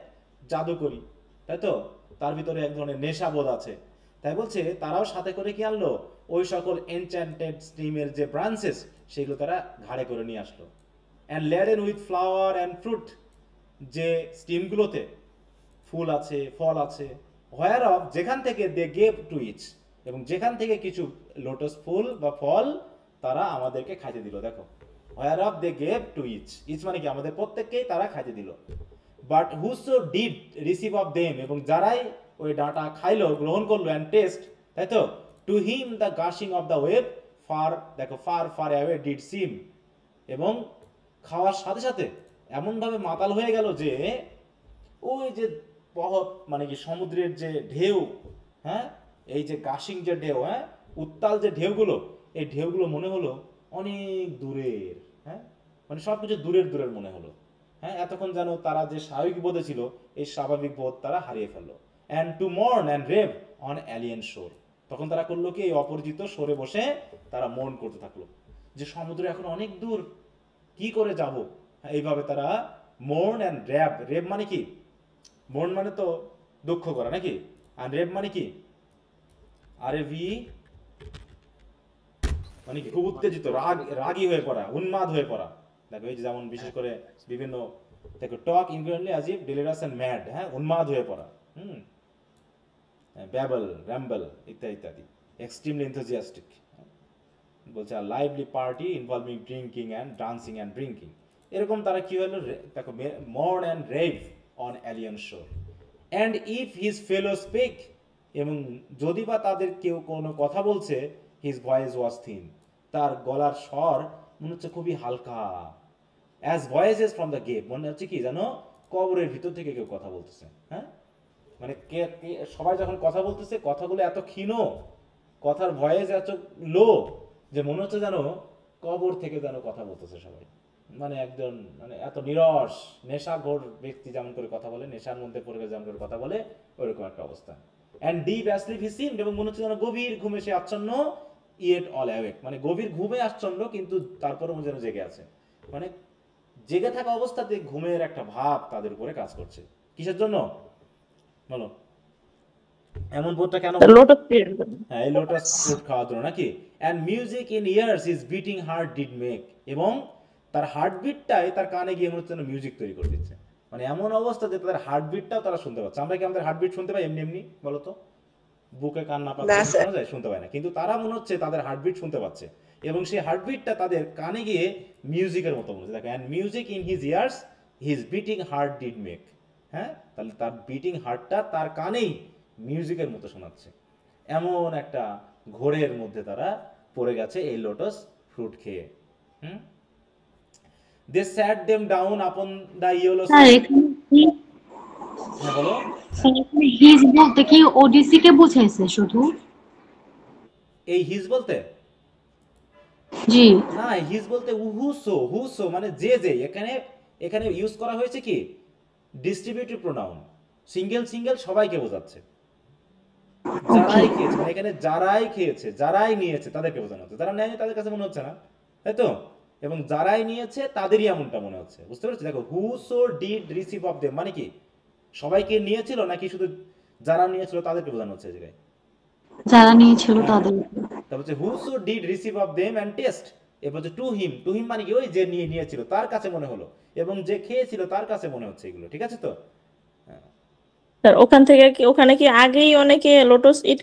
জাদুকরি, তাই তো? তার ভিতরে এক ধরনের নেশাবোধ আছে, তাই বলছে তারাও সাথে করে কি আনলো, ওই সকল এনচ্যান্টেড স্টিমের যে ব্রাঞ্চেস সেগুলো তারা ঘাড়ে করে নিয়ে আসলো। And laden with flower and fruit, যে স্টিমগুলোতে ফুল আছে, ফল আছে, হোয়ার অফ যেখান থেকে দে গেভ টু ইচ, এবং যেখান থেকে কিছু লোটাস ফুল বা ফল তারা আমাদেরকে খাইতে দিল। দেখো, whereof they gave to each, each মানে কি আমাদের প্রত্যেককেই তারা খাইতে দিল। But whoso did receive of them, এবং যারাই ওই ডাটা খাইলো, গ্রহণ করলো, অ্যান্ড টেস্ট, তাই তো, to him the gushing of the wave far, দেখো far far away did seem, এবং খাওয়ার সাথে সাথে এমনভাবে মাতাল হয়ে গেল যে ওই যে বহৎ মানে কি সমুদ্রের যে ঢেউ, হ্যাঁ, এই যে গাশিং যে ঢেউ, হ্যাঁ, উত্তাল যে ঢেউগুলো, এই ঢেউগুলো মনে হলো অনেক দূরের, হ্যাঁ, মানে সব কিছু দূরের দূরের মনে হলো, হ্যাঁ, এতক্ষণ যেন তারা যে স্বাভাবিক বোধে ছিল এই স্বাভাবিক বোধ তারা হারিয়ে ফেললো। And to mourn and rave on alien shore, তখন তারা করলো কি, এই অপরিচিত শোরে বসে তারা মর্ন করতে থাকলো যে সমুদ্র এখন অনেক দূর, কি করে যাব, এইভাবে তারা মর্ন অ্যান্ড র্যাব, রেব মানে কি, মর্ন মানে তো দুঃখ করা নাকি, আর রেব মানে কি, আরএভি মানে কি খুব উত্তেজিত, রাগী হয়ে পড়া, উন্মাদ হয়ে পড়া। দেখো এই যে যেমন বিশেষ করে বিভিন্ন দেখো টক ইনফ্লুয়েন্টলি অ্যাজ ইফ ডেলিরাস এন্ড ম্যাড, হ্যাঁ, উন্মাদ হয়ে পড়া, ব্যাবল, র্যাম্বল ইত্যাদি ইত্যাদি, এক্সট্রিমলি এনথুজিয়াস্টিক, বলছে আর lively party involving drinking and dancing and drinking, এরকম তারা কি হলো, দেখো mourn and rave on alien shore. And if his fellow speak, এবং যদি বা তাদের কেউ কোনো কথা বলছে, হিজ ভয়েস ওয়াজ থিন, তার গলার স্বর মনে হচ্ছে খুবই হালকা, অ্যাজ ভয়েসেস ফ্রম দ্য গেপ, মনে হচ্ছে কি জানো কবরের ভিতর থেকে কেউ কথা বলতেছে, হ্যাঁ, মানে সবাই যখন কথা বলতেছে কথাগুলো এত ক্ষীণ, কথার ভয়েস এত লো যে মনে হচ্ছে যেন কবর থেকে যেন কথা বলতেছে সবাই, মানে একজন মানে এত নিরস নেশাঘোর ব্যক্তি যেমন করে কথা বলে, নেশার মধ্যে পড়ে যেমন করে কথা বলে, ওইরকম একটা অবস্থা। And deep asleep he seemed, এবং মনে হচ্ছে যেন গভীর ঘুমে সে আচ্ছন্ন, ইয়েট অল অ্যাওয়েক, মানে গভীর ঘুমে আচ্ছন্ন কিন্তু তারপরে যেন জেগে আছে, মানে জেগে থাকা অবস্থাতে ঘুমের একটা ভাব তাদের উপরে কাজ করছে। কিসের জন্য বলো, এমন বোধটা কেন, লোটাস, হ্যাঁ এই লোটাস ফ্রুট খাওয়ার জন্য নাকি। And music in years is beating heart did make, এবং তার হার্টবিটটাই তার কানে গিয়ে মনে হচ্ছে মিউজিক তৈরি করে দিচ্ছে, মানে এমন অবস্থা যে তাদের হার্টবিটটাও তারা শুনতে পাচ্ছে। আমরা কি আমাদের হার্টবিট শুনতে পাই এমনি এমনি বলো তো, বুকে কান্না পাচ্ছে শোনা যায়, শুনতে পায় না, কিন্তু তারা মনে হচ্ছে তাদের হার্টবিট শুনতে পাচ্ছে, এবং সেই হার্টবিটটা তাদের কানে গিয়ে মিউজিকের মতো মনে হচ্ছে। দেখো, and music in his years his beating heart did make, হ্যাঁ, তাহলে তার বিটিং হার্টটা তার কানেই মিউজিকের মতো শোনাচ্ছে। এমন একটা ঘোরের মধ্যে তারা পড়ে গেছে এই লোটাস ফ্রুট খেয়ে। দে স্যাট দেম ডাউন আপন দা ইয়েলো সি, হ্যাঁ বলো, হিজ বলতে কি ওডিসি কে বুঝাইছে শুধু? এই হিজ বলতে জি না, হিজ বলতে হুসো, হুসো মানে যে যে, এখানে এখানে ইউজ করা হয়েছে কি ডিস্ট্রিবিউটিভ প্রোনাউন, সিঙ্গেল সিঙ্গেল সবাইকে বোঝাচ্ছে। যারাই খেয়েছে মানে এখানে যারাই খেয়েছে, যারাই নিয়েছে তাদেরকে বোঝানো হচ্ছে, যারা নেয়নি তাদের কাছে মনে হচ্ছে না, তাই তো, এবং যারাই নিয়েছে তাদেরই এমনটা মনে হচ্ছে, বুঝতে পারছি। দেখো হুসো ডিড রিসিভ অফ দেম মানে কি সবাইকে নিয়েছিল নাকি শুধু যারা নিয়েছিল তাদেরকে বোঝানো হচ্ছে এই জায়গায়, যারা নিয়েছিল তাদের। তারপর হচ্ছে whoso did receive of them and taste, এরপর হচ্ছে টু হিম, টু হিম মানে কি ওই যে নিয়েছিল তার কাছে মনে হলো, এবং যে খেয়েছিল তার কাছে মনে হচ্ছে, এগুলো ঠিক আছে তো। স্যার ওখান থেকে কি ওখানে কি আগেই অনেকে লোটাস ইট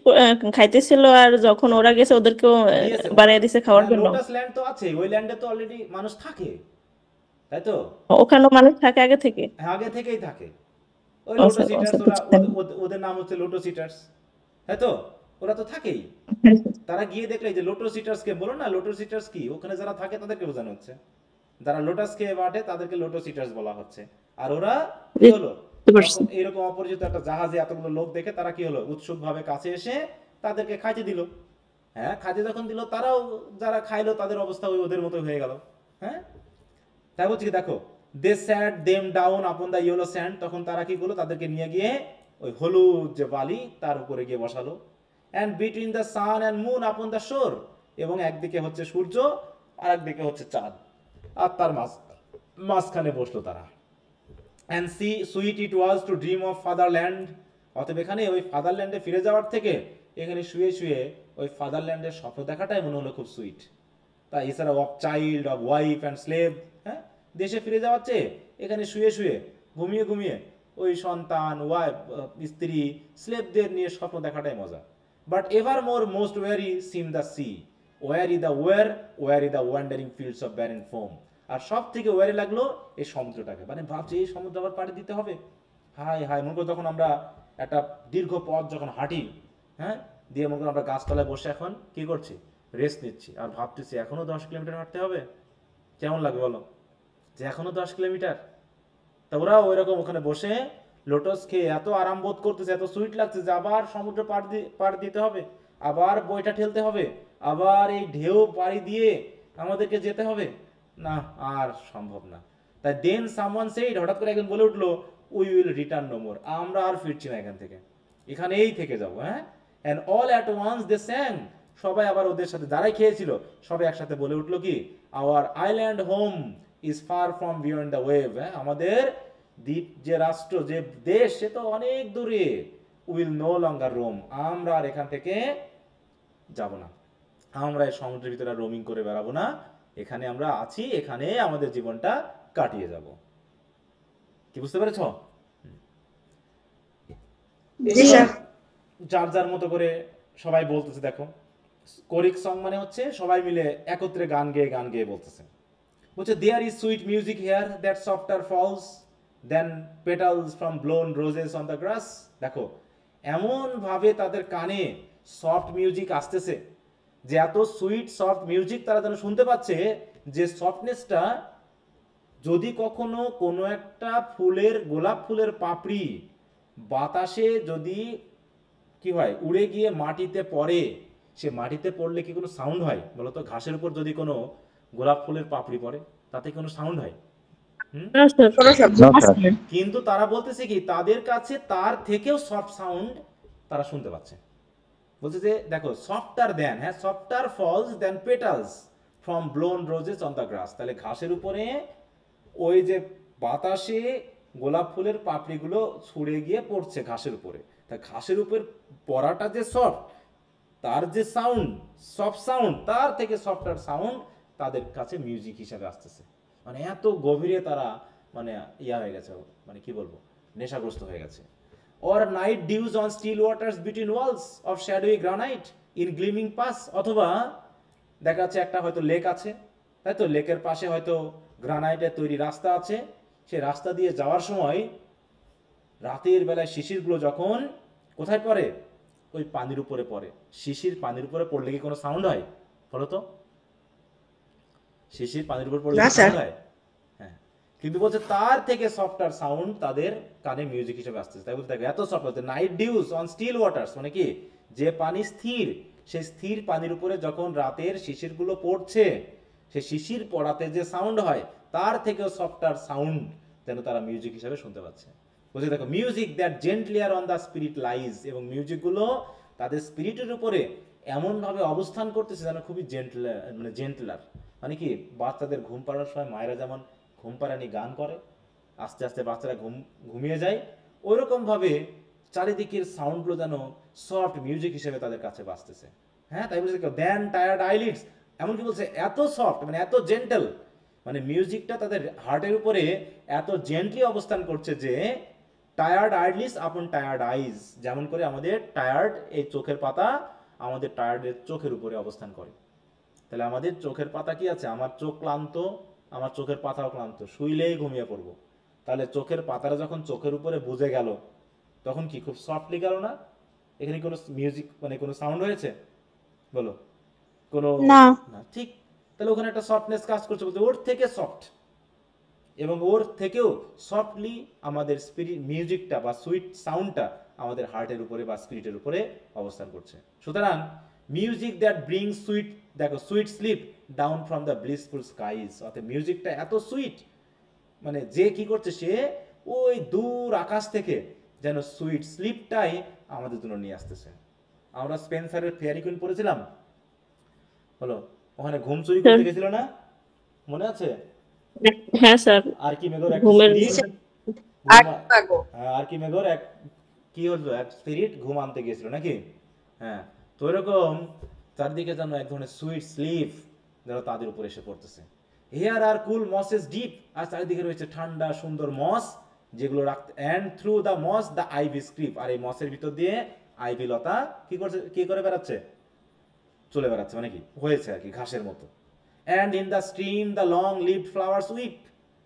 খাইতেছিল আর যখন ওরা গেছে ওদেরকেও দিয়েছে বাড়াই দিছে খাওয়ার জন্য? লোটাস ল্যান্ড তো আছে, ওই ল্যান্ডে তো অলরেডি মানুষ থাকে, তাই তো? ওখানেও মানুষ থাকে আগে থেকে? আগে থেকেই থাকে ওই ও লোটাস স্যার, ও ইটার্স, স্যার, ওরা বুঝতে পারলাম। ওদের নাম হচ্ছে লোটাস ইটার্স, তাই তো? ওরা তো থাকেই। হ্যাঁ, স্যার। তারা গিয়ে দেখলে যে লোটাস ইটার্স কে বলো না, লোটাস ইটার্স কি, ওখানে যারা থাকে তাদেরকে বোঝানো হচ্ছে, যারা লোটাস খেয়ে বাটে তাদেরকে লোটাস ইটার্স বলা হচ্ছে। আর ওরা কি হলো, বুঝতে পারছি। তখন এরকম অপরিচিত একটা জাহাজে এতগুলো লোক দেখে তারা কি হলো, উৎসুক ভাবে কাছে এসে তাদেরকে খাইতে দিল। হ্যাঁ, খাইতে যখন দিল, তারাও যারা খাইলো তাদের অবস্থা ওই ওদের মতো হয়ে গেল। হ্যাঁ, তাই বলছি কি, দেখো, they sat them down upon the yellow sand, তখন তারা কি করলো, তাদেরকে নিয়ে গিয়ে ওই হলুদ যে বালি তার উপরে গিয়ে বসালো। And between the sun and moon upon the shore, এবং একদিকে হচ্ছে সূর্য আর একদিকে হচ্ছে চাঁদ, আর তার মাঝখানে বসলো তারা। And see sweet it was to dream of fatherland, অতএব এখানে ওই ফাদারল্যান্ডে ফিরে যাওয়ার থেকে এখানে শুয়ে শুয়ে ওই ফাদারল্যান্ডের স্বপ্ন দেখাটাই মনে হলো খুব সুইট। তাই এছাড়া of child, of wife and slave, হ্যাঁ, দেশে ফিরে যাওয়ার চেয়ে এখানে শুয়ে শুয়ে ঘুমিয়ে ঘুমিয়ে ওই সন্তান, ওয়াইফ, স্ত্রী, স্লেভদের নিয়ে স্বপ্ন দেখাটাই মজা। But ever more most weary seem the sea, weary the weary the wandering fields of barren foam. আর সব থেকে ওয়ারি লাগলো এই সমুদ্রটাকে, মানে ভাবছি এই সমুদ্র আবার পাড়ি দিতে হবে। হাই হাই, মনে করো যখন আমরা একটা দীর্ঘ পথ যখন হাঁটি, হ্যাঁ, দিয়ে মনে করো আমরা গাছতলায় বসে এখন কি করছি, রেস্ট নিচ্ছি, আর ভাবতেছি এখনো 10 কিলোমিটার হাঁটতে হবে। কেমন লাগে বলো, যে এখনো 10 কিলোমিটার। তা ওরা ওই রকম ওখানে বসে লোটাস খেয়ে এত আরাম বোধ করতেছে, এত সুইট লাগছে যে আবার সমুদ্র পাড় দিতে হবে, আবার বইটা ঠেলতে হবে, আবার এই ঢেউ পাড়ি দিয়ে আমাদেরকে যেতে হবে। না, আর সম্ভব না। তাই দেন সামওয়ান সেইড, হঠাৎ করে একজন বলে উঠলো, we will return no more, আমরা আর ফিরছি না এখান থেকে, এখানেই থেকে যাবো। হ্যাঁ, and all at once they sang, সবাই আবার ওদের সাথে যারাই খেয়েছিল সবাই একসাথে বলে উঠলো কি, our island home is far from beyond the wave, হ্যাঁ, আমাদের দ্বীপ যে রাষ্ট্র যে দেশ সে তো অনেক দূরে, উইল নো লঙ্গার রোম, আমরা আর এখান থেকে যাব না, আমরা এই সমুদ্রের ভিতরে রোমিং করে বেড়াবো না, এখানে আমরা আছি, এখানে আমাদের জীবনটা কাটিয়ে যাব। কি বুঝতে পেরেছ? যার যার মতো করে সবাই বলতেছে, দেখো কোরিক সং মানে হচ্ছে সবাই মিলে একত্রে গান গেয়ে বলতেছে। বলছে there is sweet music here that softer falls than petals from blown roses on the grass. দেখো এমন ভাবে তাদের কানে সফট মিউজিক আসতেছে, যে এত সুইট সফট মিউজিক তারা যেন শুনতে পাচ্ছে, যে সফটনেসটা যদি কখনো কোনো একটা ফুলের, গোলাপ ফুলের পাপড়ি বাতাসে যদি কি হয়, উড়ে গিয়ে মাটিতে পড়ে, সে মাটিতে পড়লে কি কোনো সাউন্ড হয় বলো তো? ঘাসের উপর যদি কোনো গোলাপ ফুলের পাপড়ি পড়ে তাতে কোনো সাউন্ড হয়? না স্যার। কিন্তু তারা বলতেছে কি, তাদের কাছে তার থেকেও সফট সাউন্ড তারা শুনতে পাচ্ছে। বলছে যে দেখো সফটার দেন, হ্যাঁ, softer falls than petals from blown roses on the grass, তাহলে ঘাসের উপরে ওই যে বাতাসে গোলাপ ফুলের পাপড়িগুলো ছুঁড়ে গিয়ে পড়ছে ঘাসের উপরে, তা ঘাসের উপর পড়াটা যে সফট, তার যে সাউন্ড, সফট সাউন্ড, তার থেকে সফটার সাউন্ড তাদের কাছে মিউজিক হিসাবে আসতেছে। মানে এত গভীরে তারা মানে ইয়া হয়ে গেছে, মানে কি বলবো, নেশাগ্রস্ত হয়ে গেছে। or night dews on still waters between walls of shadowy granite in gleaming pass, অথবা দেখা যাচ্ছে একটা হয়তো লেক আছে, তাই তো, লেকের পাশে হয়তো গ্রানাইটের তৈরি রাস্তা আছে, সেই রাস্তা দিয়ে যাওয়ার সময় রাতের বেলায় শিশিরগুলো যখন কোথায় পড়ে, ওই পানির উপরে পড়ে। শিশির পানির উপরে পড়লে কি কোনো সাউন্ড হয় বলো তো? শিশির পানির উপর পড়লে সাউন্ড হয়? হ্যাঁ, কিন্তু বলছে তার থেকে সফটার সাউন্ড তাদের কানে মিউজিক হিসেবে আসতেছে। তাই বলতে থাকে এত সফট হচ্ছে। Night dews on still waters মানে কি, যে পানি স্থির, সেই স্থির পানির উপরে যখন রাতের শিশিরগুলো পড়ছে, সেই শিশির পড়াতে যে সাউন্ড হয় তার থেকেও সফটার সাউন্ড যেন তারা মিউজিক হিসেবে শুনতে পাচ্ছে। বলছে দেখো music that gentlier on the spirit lies, এবং মিউজিকগুলো তাদের স্পিরিটের উপরে এমনভাবে অবস্থান করতেছে যেন খুবই জেন্টলার, মানে কি বাচ্চাদের ঘুম পাড়ানোর সময় মায়েরা যেমন ঘুম পাড়ানি গান করে, আস্তে আস্তে বাচ্চারা ঘুমিয়ে যায়, ওইরকম ভাবে চারিদিকের সাউন্ডগুলো যেন সফট মিউজিক হিসেবে তাদের কাছে বাজতেছে। হ্যাঁ, তাই বলছে দেন টায়ার্ড আইলিডস, এমনকি বলছে এত সফট মানে এত জেন্টল, মানে মিউজিকটা তাদের হার্টের উপরে এত জেন্টলি অবস্থান করছে যে টায়ার্ড আইলিস আপন টায়ার্ড আইজ, যেমন করে আমাদের টায়ার্ড এই চোখের পাতা আমাদের টায়ার্ডের চোখের উপরে অবস্থান করে। তাহলে আমাদের চোখের পাতা কি আছে, আমার চোখ ক্লান্ত, আমার চোখের পাতাও ক্লান্ত, শুইলেই ঘুমিয়ে পড়বো। তাহলে চোখের পাতাটা যখন চোখের উপরে বুঝে গেল তখন কি খুব সফটলি গেল না? এখানে কোনো মিউজিক মানে কোনো সাউন্ড হয়েছে বলো? কোনো না। না, ঠিক। তাহলে ওখানে একটা সফটনেস কাজ করছে, বলতে ওর থেকে সফট এবং ওর থেকেও সফটলি আমাদের স্পিরিট মিউজিকটা বা সুইট সাউন্ডটা আমাদের হার্টের উপরে বা স্পিরিটের উপরে অবস্থান করছে। সুতরাং মিউজিক দ্যাট ব্রিং সুইট, দেখো sweet sleep down from the blissful skies, অর্থাৎ মিউজিকটা এত সুইট, মানে যে কি করছে, সে ওই দূর আকাশ থেকে যেন সুইট স্লিপটাই আমাদের জন্য নিয়ে আসতেছে। আমরা স্পেন্সারের ফেয়ারি কুইন পড়েছিলাম, বলো ওখানে ঘুম চুরি করতে গেছিল না, মনে আছে? হ্যাঁ স্যার, আর্কিমেগর এক ঘুমের স্পিরিট, আর্কিমেগর এক কি হলো, এক স্পিরিট ঘুম আনতে গিয়েছিল নাকি? হ্যাঁ, তো এরকম চারদিকে যেন এক ধরনের সুইট স্লিপ যেন তাদের উপর এসে পড়তেছে। Here are cool mosses deep, আর চারিদিকে রয়েছে ঠান্ডা সুন্দর মস যেগুলো রাখতে, and through the moss the ivy creeps, আর এই মসের ভিতর দিয়ে আইভি লতা কি করছে, কি করে বেড়াচ্ছে, চলে বেড়াচ্ছে, মানে কি হয়েছে আর কি ঘাসের মতো। And in the stream the long leaved flowers weep,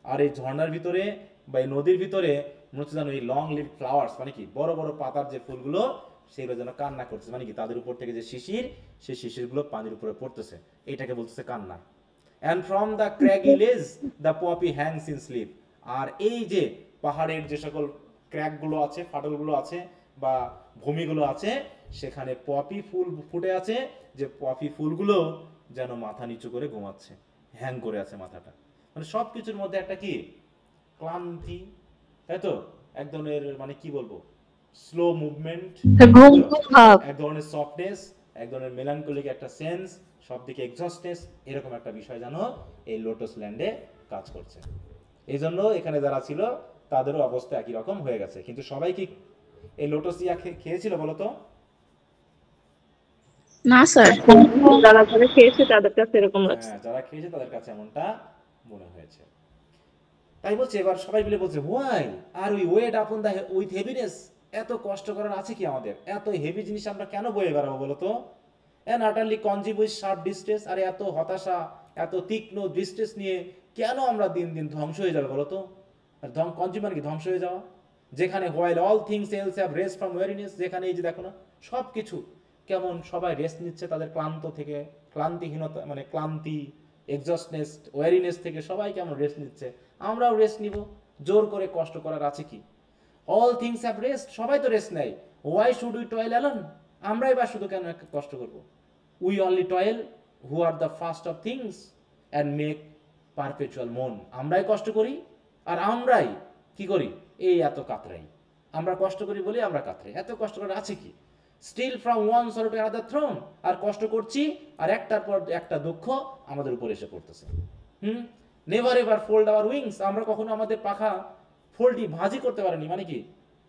আর এই ঝর্ণার ভিতরে বা এই নদীর ভিতরে মনে হচ্ছে যেন এই লং লিভড ফ্লাওয়ার্স মানে কি বড় বড় পাতার যে ফুলগুলো সেগুলো যেন কান্না করতেছে, মানে কি তাদের উপর থেকে যে শিশির, সেই শিশিরগুলো পানির উপরে পড়তেছে, এটাকে বলতেছে কান্না। And from the craggy ledge the poppy hangs in sleep, আর এই যে পাহাড়ের যে সকল ক্র্যাকগুলো আছে, ফাটলগুলো আছে বা ভূমিগুলো আছে, সেখানে পপি ফুল ফুটে আছে, যে পপি ফুলগুলো যেন মাথা নিচু করে ঘুমাচ্ছে, হ্যাং করে আছে মাথাটা। মানে সব কিছুর মধ্যে একটা কি ক্লান্তি, তাই তো, এক ধরনের মানে কি বলবো স্লো মুভমেন্ট, এক ধরনের সফটনেস, এক ধরনের মেলানকলিক একটা সেন্স, সব দিকে এক্সস্টনেস, এরকম একটা বিষয় যেন এই লোটাস ল্যান্ডে কাজ করছে। এই জন্য এখানে যারা ছিল তাদেরও অবস্থা একই রকম হয়ে গেছে। কিন্তু সবাই কি এই লোটাস ইয়া খেয়েছিল বলতো? না স্যার, যারা যারা খেয়েছে তাদের কাছে এরকম লাগছে। হ্যাঁ, যারা খেয়েছে তাদের কাছে এমনটা মনে হয়েছে। তাই বলছে, এবার সবাই মিলে বলছে, why are we weighed upon the with heaviness, এত কষ্ট করার আছে কি আমাদের, এত হেভি জিনিস আমরা কেন বয়ে বেড়াবো বলতো? And utterly conceive with sharp distress, আর এত হতাশা, এত তীক্ষ্ণ ডিস্ট্রেস নিয়ে কেন আমরা দিন দিন ধ্বংস হয়ে যাবে বলতো? আর কনজিভ মানে কি ধ্বংস হয়ে যাওয়া, যেখানে while all things else have rest from ওয়ারিনেস, যেখানে এই যে দেখো না সব কিছু কেমন সবাই রেস্ট নিচ্ছে তাদের ক্লান্ত থেকে, ক্লান্তিহীনতা মানে ক্লান্তি, এক্সস্টনেস, ওয়ারিনেস থেকে সবাই কেমন রেস্ট নিচ্ছে, আমরাও রেস্ট নিব, জোর করে কষ্ট করার আছে কি? অল থিংস হ্যাভ রেস্ট, সবাই তো রেস্ট নেয়, why should we toil alone, আমরাই বা শুধু কেন কষ্ট করব? We only toil who are the first of things and make perpetual মন, আমরাই কষ্ট করি আর আমরাই কি করি, এই এত কাতরাই, আমরা কষ্ট করি বলে আমরা কাতরাই, এত কষ্ট করার আছে কি? Still from one sorrow to another thrown, আর কষ্ট করছি আর একটার পর একটা দুঃখ আমাদের উপর এসে পড়তেছে। Never ever fold our wings, আমরা কখনো আমাদের পাখা ফোল্ডই ভাঁজি করতে পারিনি, মানে কি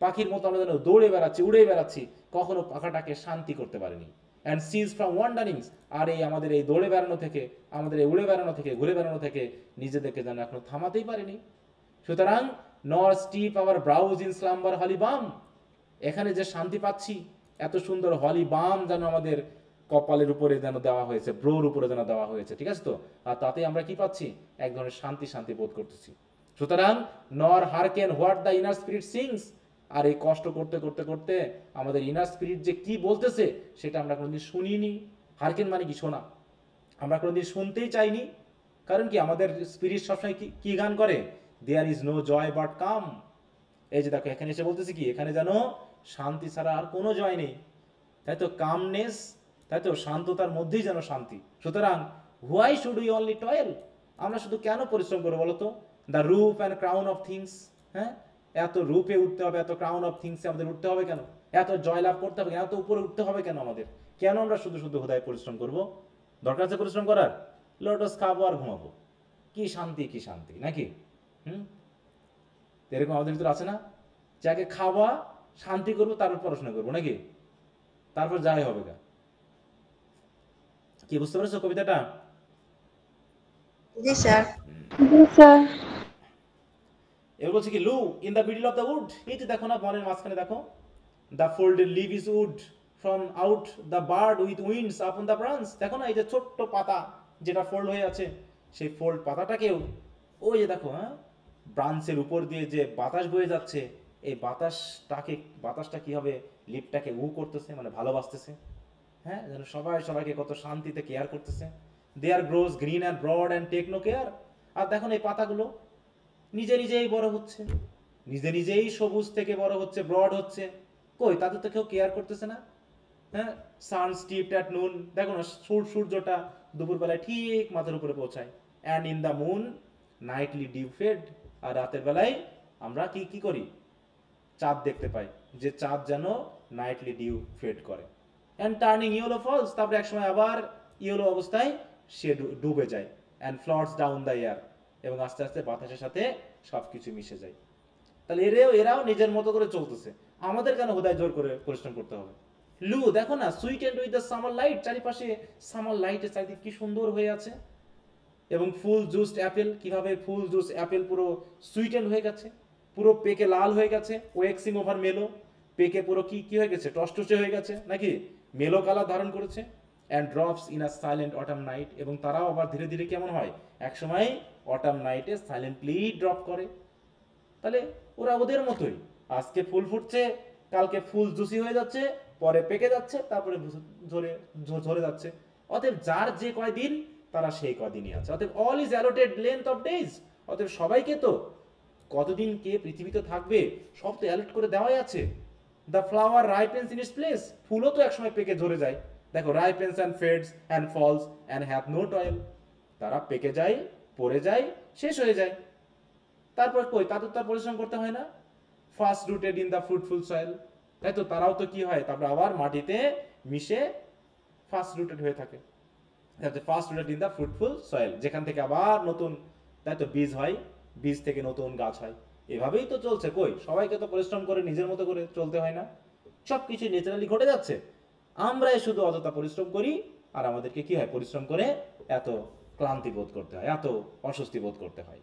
পাখির মতো আমরা যেন দৌড়ে বেড়াচ্ছি, উড়ে বেড়াচ্ছি, কখনো পাখাটাকে শান্তি করতে পারিনি। অ্যান্ড সিজ ফ্রম ওয়ান্ডারিংস, আর এই আমাদের এই দৌড়ে বেড়ানো থেকে, আমাদের এই উড়ে বেড়ানো থেকে, ঘুরে বেড়ানো থেকে নিজেদেরকে যেন এখনো থামাতেই পারিনি। সুতরাং nor steep our brows in slumber holy balm, এখানে যে শান্তি পাচ্ছি, এত সুন্দর হলি বাম যেন আমাদের কপালের উপরে যেন দেওয়া হয়েছে, ব্রোর উপরে যেন দেওয়া হয়েছে, ঠিক আছে তো, আর তাতে আমরা কি পাচ্ছি, এক ধরনের শান্তি শান্তি বোধ করতেছি। সুতরাং nor hearken what the inner spirit sings, আর এই কষ্ট করতে করতে করতে আমাদের ইনার স্পিরিট যে কি বলতেছে সেটা আমরা কোনোদিন শুনিনি। হারকেন মানে কি শোনা, আমরা কোনোদিন শুনতেই চাইনি, কারণ কি আমাদের স্পিরিট সবসময় কি গান করে, there is no joy but calm. এই যে দেখো এখানে এসে বলতেছে কি, এখানে যেন শান্তি ছাড়া আর কোনো জয় নেই, তাই তো, কামনেস, তাই তো, শান্ততার মধ্যেই যেন শান্তি। সুতরাং why should we only toil, আমরা শুধু কেন পরিশ্রম করবো বলতো? The roof and crown of things, হ্যাঁ, এত রূপে উঠতে হবে, এত ক্রাউন অফ থিংসে আমাদের উঠতে হবে কেন, এত জয়লাভ করতে হবে কেন, এত উপরে উঠতে হবে কেন আমাদের, কেন আমরা শুধু শুধু হুদায় পরিশ্রম করব? দরকার আছে পরিশ্রম করার, লোটাস খাবো আর ঘুমাবো, কি শান্তি, কি শান্তি নাকি? এরকম আমাদের ভিতরে আছে না, যাকে খাওয়া শান্তি করবো তারপর পড়াশোনা করবো নাকি, তারপর যাই হবে গা। কি বুঝতে পেরেছো কবিতাটা? জি স্যার। এবার বলছে কি lo in the middle of the wood, এই যে দেখো না বনের মাঝখানে দেখো, the folded leaf is wooed from out the bud with winds upon the branch, দেখো না এই যে ছোট্ট পাতা যেটা ফোল্ড হয়ে আছে, সেই ফোল্ড পাতাটাকেও ওই যে দেখো হ্যাঁ ব্রাঞ্চের উপর দিয়ে যে বাতাস বয়ে যাচ্ছে, এই বাতাসটা কি হবে লিপটাকে করতেছে, মানে ভালোবাসতেছে, হ্যাঁ যেন সবাইকে কত শান্তিতে কেয়ার করতেছে। There grows green and broad and take no care, আর দেখো না এই পাতাগুলো নিজেই বড় হচ্ছে, নিজেই সবুজ থেকে বড় হচ্ছে, ব্রড হচ্ছে, কই তাদের তো কেউ কেয়ার করতেছে না। হ্যাঁ সান স্টিপড অ্যাট নুন, দেখো না সূর্যটা দুপুরবেলায় ঠিক মাথার উপরে পৌঁছায়, and in the moon nightly dew fed, আর রাতের বেলায় আমরা কি করি চাঁদ দেখতে পাই, যে চাঁদ যেন নাইটলি ডিউ ফেড করে, অ্যান্ড টার্নিং ইয়েলো ফলস, তারপরে একসময় আবার ইয়েলো অবস্থায় সে ডুবে যায়, অ্যান্ড ফ্লটস ডাউন দ্য এয়ার, এবং আস্তে আস্তে বাতাসের সাথে সবকিছু মিশে যায়। তাহলে এরাও নিজের মতো করে চলতেছে, আমাদের কেন হুদায় জোর করে পরিশ্রম করতে হবে। লু দেখো না sweet and with the summer light, চারিপাশে সামার লাইটের চারিদিকে কি সুন্দর হয়ে আছে, এবং ফুল জুসড অ্যাপেল, কিভাবে ফুল জুস অ্যাপেল পুরো সুইটেন্ড হয়ে গেছে, পুরো পেকে লাল হয়ে গেছে, ওয়েক্সিং ওভার মেলো, পেকে পুরো কি হয়ে গেছে টসটসে হয়ে গেছে নাকি মেলো কালার ধারণ করেছে, and drops in a silent autumn night, এবং তারাও আবার ধীরে ধীরে কেমন হয় একসময় অটাম নাইটে সাইলেন্টলি ড্রপ করে। তাহলে ওরা ওদের মতোই, আজকে ফুল ফুটছে, কালকে ফুল জুসি হয়ে যাচ্ছে, পরে পেকে যাচ্ছে, তারপরে ঝরে যাচ্ছে। অতএব যার যে কয়দিন তারা সেই কদিনই আছে, অতএব all is allotted length of days, অতএব সবাইকে তো কতদিন কে পৃথিবীতে থাকবে সব তো অ্যালট করে দেওয়াই আছে। The flower ripens in its place, ফুলও তো একসময় পেকে ঝরে যায়, দেখো ripens and fades and falls and have no toil, তারা পেকে যায়, পড়ে যায়, শেষ হয়ে যায়, তারপর কই তাদের তার পরিশ্রম করতে হয় না। First rooted in the fruitful soil, তাই তো তারাও তো কি হয় তারপর আবার মাটিতে মিশে ফার্স্ট রুটেড হয়ে থাকে, first rooted in the fruitful soil, যেখান থেকে আবার নতুন তাই তো বীজ হয়, বীজ থেকে নতুন গাছ হয়, এভাবেই তো চলছে। কই সবাইকে তো পরিশ্রম করে নিজের মতো করে চলতে হয় না, সবকিছু ন্যাচারালি ঘটে যাচ্ছে, আমরাই শুধু অযথা পরিশ্রম করি, আর আমাদেরকে কি হয় পরিশ্রম করে এত ক্লান্তি বোধ করতে হয়, এত অস্বস্তি বোধ করতে হয়।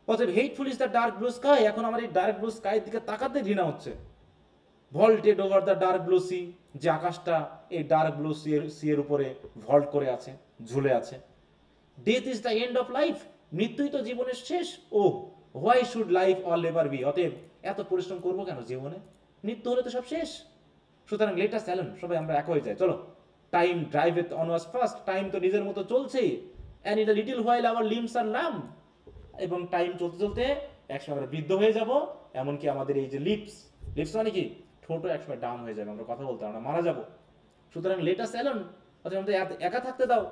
অতএব hateful is the dark blue sky, এখন আমার এই ডার্ক ব্লু স্কাই দিকে তাকাতে ঘৃণা হচ্ছে। Vaulted over the dark blue sea, যে আকাশটা এই ডার্ক ব্লু সি এর উপরে ভল্ট করে আছে, ঝুলে আছে। Death is the end of life, মৃত্যুই তো জীবনের শেষ। Oh why should life or labour be, অতএব এত পরিশ্রম করবো কেন জীবনে, মৃত্যু হলে তো সব শেষ। সুতরাং লেট আস অ্যালোন, সবাই আমরা এক হয়ে যাই, চলো। Time driveth onwards fast, time তো নিজের মতো চলছেই, and in a little while our limbs are numb, এবং টাইম চলতে চলতে একসময় আমরা বৃদ্ধ হয়ে যাব, এমনকি আমাদের এই যে লিপস মানে কি ঠোঁট একসময় ডাম হয়ে যাবে, আমরা কথা বলতে আমরা মারা যাব। সুতরাং লেট আস অ্যালোন, অথবা আমাদের একা থাকতে দাও,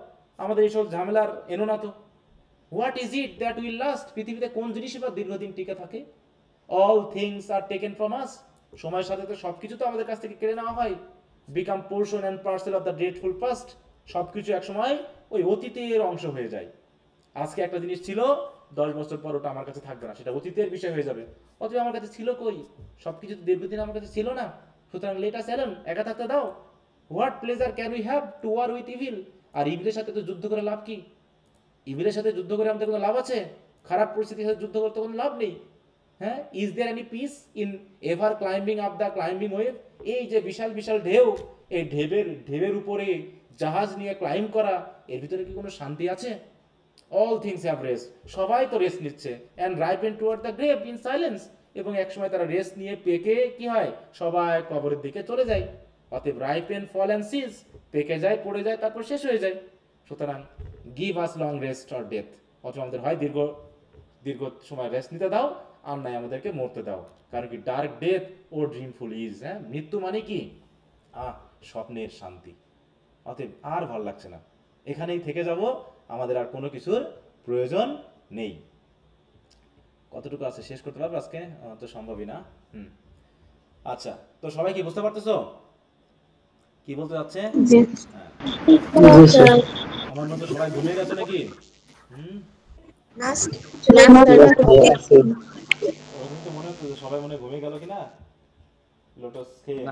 আমাদের এইসব ঝামেলার এনো না তো। What is it that will last, পৃথিবীতে কোন জিনিসই বা দীর্ঘদিন টিকে থাকে। All things are taken from us, সময়ের সাথে তো সবকিছু তো আমাদের কাছ থেকে কেড়ে নেওয়া হয়। Become portion and parcel of the ডেটফুল past, সবকিছু একসময় ওই অতীতের অংশ হয়ে যায়। আজকে একটা জিনিস ছিল, 10 বছর পর ওটা আমার কাছে থাকবে না, সেটা অতীতের বিষয় হয়ে যাবে। অথবা আমার কাছে ছিল কই, সবকিছু তো দীর্ঘদিন আমার কাছে ছিল না। সুতরাং লেট আস অ্যালোন, একা থাকতে দাও। What pleasure can we have to war with evil, আর ইভিলের সাথে তো যুদ্ধ করে লাভ কি? ইভিলের সাথে যুদ্ধ করে আমাদের কোনো লাভ আছে? খারাপ পরিস্থিতির সাথে যুদ্ধ করতে কোনো লাভ নেই। হ্যাঁ, is there any peace in ever climbing up the climbing wave, এই যে বিশাল বিশাল ঢেউ, এই ঢেউয়ের উপরে জাহাজ নিয়ে ক্লাইম্ব করা, এর ভিতরে কি কোনো শান্তি আছে? অল থিংস হ্যাভ রেস্ট, সবাই তো রেস্ট নিচ্ছে। And ripen toward the grave in silence, এবং একসময় তারা রেস্ট নিয়ে পেকে কি হয় সবাই কবরের দিকে চলে যায়। অতএব রাইপেন ফল অ্যান্ড সিজ, পেকে যায়, পড়ে যায়, তারপর শেষ হয়ে যায়। সুতরাং give us long rest or death, অথবা আমাদের হয় দীর্ঘ সময় রেস্ট নিতে দাও, আর নাই আমাদেরকে মরতে দাও। কারণ কি ডার্ক ডেথ ও ড্রিমফুল ইজ, হ্যাঁ মৃত্যু মানে কি স্বপ্নের শান্তি। অতএব আর ভাল লাগছে না, এখানেই থেকে যাব, আমাদের আর কোনো কিছুর প্রয়োজন নেই। কতটুকু আছে শেষ করতে পারবো আজকে? তো সম্ভবই না। আচ্ছা, তো সবাই কি বুঝতে পারতেছো কি বলতে যাচ্ছে? আমার মতো সবাই ঘুমিয়ে গেছে নাকি? তো মনে হচ্ছে সবাই মনে ঘুমিয়ে গেল কিনা, লোটাস খেয়ে।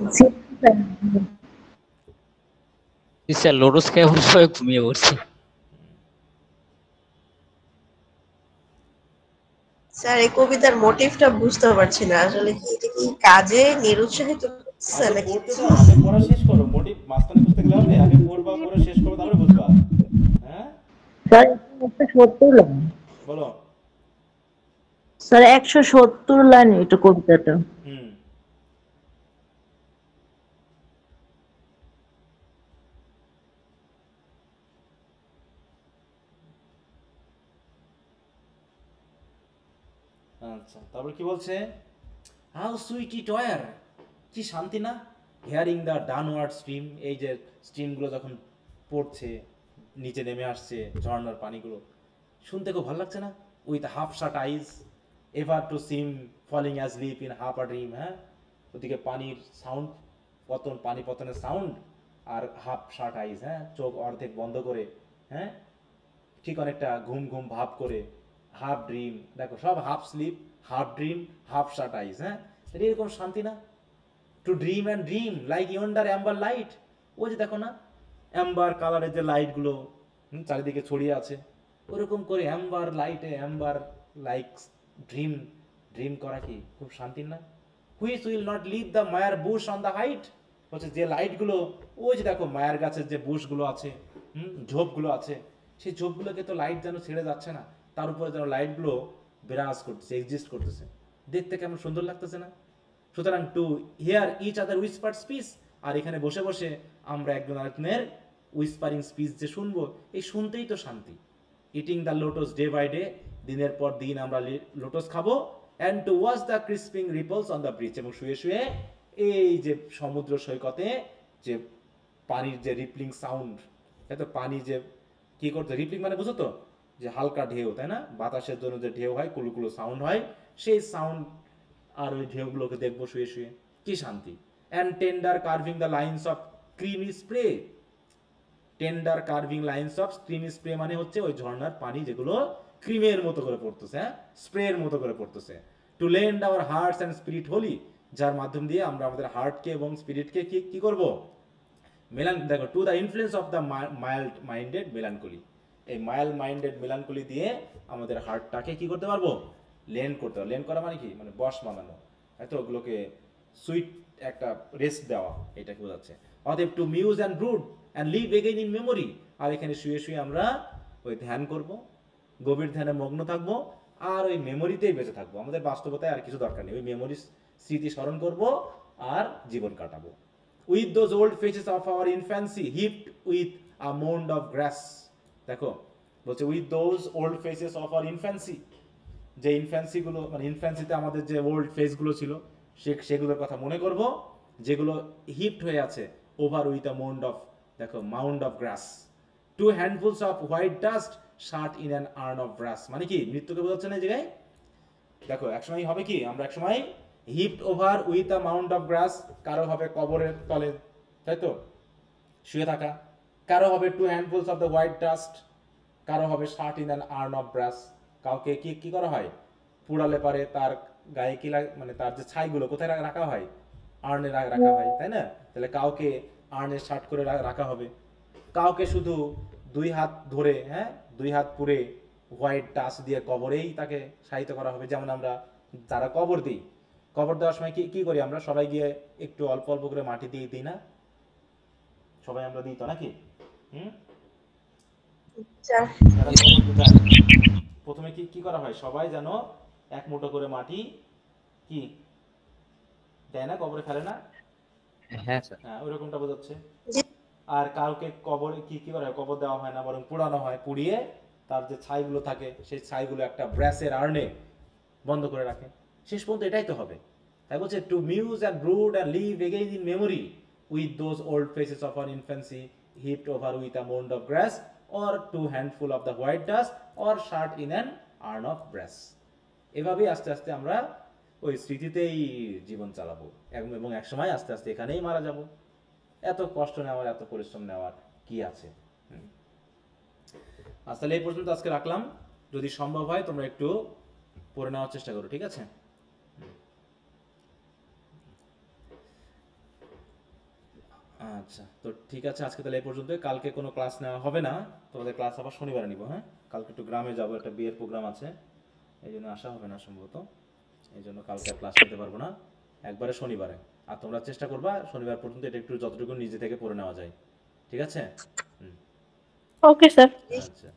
স্যার লোটাস খেয়ে সবাই ঘুমিয়ে পড়ছে। স্যার এই কবিতার মোটিভটা বুঝতে পারছি না আসলে কি এটা কি কাজে নিরুৎসাহিত করছে আগে নাকি পড়তে দাও, আগে পড়া শেষ করো, মোটিভ মাঝখানে বুঝতে গেলে হবে? আগে পড়বা, পড়ে শেষ করো, তারপরে বুঝবা। হ্যাঁ, স্যার 170 লাইন। বলো। স্যার 170 লাইন এটা কবিতাটা। হুম, আচ্ছা, তারপর কি বলছে? হাউ সুইট ইট ওয়ার, কি শান্তি না, হিয়ারিং দ্য ডাউনওয়ার্ড স্ট্রিম, এই যে স্ট্রিমগুলো যখন পড়ছে, নিচে নেমে আসছে ঝর্ণার পানিগুলো, শুনতে খুব ভালো লাগছে না? With half shut eyes, ever to seem falling asleep in half a dream. হ্যাঁ, ওদিকে পানির সাউন্ড, পতন, পানি পতনের সাউন্ড, আর হাফ শাট আইজ, হ্যাঁ, চোখ অর্ধেক বন্ধ করে, হ্যাঁ, ঠিক অনেকটা ঘুম ঘুম ভাব করে, হাফ ড্রিম, দেখো সব half sleep, half dream, half shut eyes. হ্যাঁ, এটা এরকম শান্তি না? To dream and dream like yonder amber light, ওই যে দেখো না অ্যাম্বার কালারের যে লাইটগুলো চারিদিকে ছড়িয়ে আছে, ওরকম করে অ্যাম্বার লাইটে, অ্যাম্বার লাইক ড্রিম, ড্রিম করা কি খুব শান্তির না? Which will not leave the myrrh bush on the height, হচ্ছে যে লাইটগুলো, ওই যে দেখো মায়ার গাছের যে বুশগুলো আছে, ঝোপগুলো আছে, সেই ঝোপগুলোকে তো লাইট যেন ছেড়ে যাচ্ছে না, তার উপরে যেন লাইটগুলো বিরাজ করতেছে, এক্সিস্ট করতেছে, দেখতে কেমন সুন্দর লাগতেছে না? সুতরাং to hear each other whisper speech, আর এখানে বসে বসে আমরা একজন আরেকজনের উইসপারিং স্পিচ যে শুনবো, এই শুনতেই তো শান্তি। Eating the lotos day by day, দিনের পর দিন আমরা লোটস খাবো, and to watch the crisping ripples on the beach, এবং শুয়ে শুয়ে এই যে সমুদ্র সৈকতে যে পানির যে রিপলিং সাউন্ড, তাই তো, পানি যে কি করতে, রিপলিং মানে বুঝো তো, যে হালকা ঢেউ, তাই না, বাতাসের জন্য যে ঢেউ হয়, কুলুকুলু সাউন্ড হয়, সেই সাউন্ড আর ওই ঢেউগুলোকে দেখবো শুয়ে শুয়ে, কি শান্তি। And tender carving the lines of creamy spray, tender carving lines of creamy spray মানে হচ্ছে ওই ঝর্ণার পানি যেগুলো ক্রিমের মতো করে পড়তেছে, হ্যাঁ, স্প্রের মতো করে পড়তেছে। To lend our hearts and spirit holy, যার মাধ্যম দিয়ে আমরা আমাদের হার্টকে এবং স্পিরিটকে কি করবো, দেখো, to the influence of the mild minded melancholy, এই মাইল্ড মাইন্ডেড মেলানকলি দিয়ে আমাদের হার্টটাকে কি করতে পারবো, লেন করতে পারবো। লেন করা মানে কি, মানে বশ মানানো, হয়তো ওগুলোকে সুইট একটা রেস্ট দেওয়া, এটা কি বোঝাচ্ছে। অতএব to muse and brood and live again in memory, আর এখানে শুয়ে শুয়ে আমরা ওই ধ্যান করব, গভীর ধ্যানে মগ্ন থাকবো, আর ওই মেমোরিতেই বেঁচে থাকবো, আমাদের বাস্তবতায় আর কিছু দরকার নেই, ওই মেমোরি স্মৃতি স্মরণ করবো আর জীবন কাটাবো। With those old faces of our infancy heaped with a mound of grass, দেখো বলছে with those old faces of our infancy, যে ইনফ্যান্সিগুলো, মানে ইনফ্যান্সিতে আমাদের যে ওল্ড ফেসগুলো ছিল, সেগুলোর কথা মনে করব, যেগুলো হিপড হয়ে আছে over with a mound of, দেখো mound of grass, two handfuls of white dust shut in an urn of grass, মানে কি মৃত্যুকে বোঝাচ্ছে না এই জায়গায়। দেখো একসময় হবে কি, আমরা একসময় heaped over with a mound of grass, কারো হবে কবরের তলে, তাই তো, শুয়ে থাকা, কারো হবে to handfuls of the white dust, কারো হবে shut in an urn of brass, কাউকে কি কি করা হয়, পুড়ালে পারে তার গায়ে কি মানে তার যে ছাইগুলো কোথায় রাখা হয়, আর্নে রাখা হয়, তাই না, তাহলে কাউকে আর্নে শার্ট করে রাখা হবে, কাউকে শুধু দুই হাত ধরে, হ্যাঁ, দুই হাত পুরে হোয়াইট ডাস্ট দিয়ে কবরেই তাকে শায়িত করা হবে। যেমন আমরা যারা কবর দিই, কবর দেওয়ার সময় কি করি আমরা, সবাই গিয়ে একটু অল্প অল্প করে মাটি দিয়ে দিই না, সবাই আমরা দিই তো নাকি? প্রথমে কি করা হয়, সবাই যেন এক মুঠো করে মাটি কি দেয় না, কবরে ফেলে না, হ্যাঁ স্যার। হ্যাঁ, ওইরকমটা বোঝাচ্ছে। আর কাউকে কবরে কি করা হয়, কবর দেওয়া হয় না, বরং পোড়ানো হয়, পুড়িয়ে তার যে ছাইগুলো থাকে সেই ছাইগুলো একটা ব্রাসের আর্নে বন্ধ করে রাখে। শেষ পর্যন্ত এটাই তো হবে, তাই বলছে to muse and brood and live again in memory with those old faces of our infancy heaped over with a mound of grass or two handful of the white dust or shut in an urn of brass. এভাবেই আস্তে আস্তে আমরা ওই স্মৃতিতেই জীবন চালাবো, এবং একসময় আস্তে আস্তে এখানেই মারা যাব। এত কষ্ট নেওয়ার, এত পরিশ্রম নেওয়ার কি আছে? তাহলে এই পর্যন্ত আজকে রাখলাম, যদি সম্ভব হয় তোমরা একটু পড়ে নেওয়ার চেষ্টা করো, ঠিক আছে? আচ্ছা, তো ঠিক আছে, আজকে তাহলে এই পর্যন্ত। কালকে কোনো ক্লাস নেওয়া হবে না, তোমাদের ক্লাস আবার শনিবারে নিব। হ্যাঁ, কালকে একটু গ্রামে যাবো, একটা বিয়ের প্রোগ্রাম আছে, এই জন্য আসা হবে না সম্ভবত, এই জন্য কালকে ক্লাস করতে পারবো না, একবারে শনিবারে। আর তোমরা চেষ্টা করবা শনিবার পর্যন্ত এটা একটু যতটুকু নিজে থেকে পড়ে নেওয়া যায়, ঠিক আছে? Okay sir. আচ্ছা।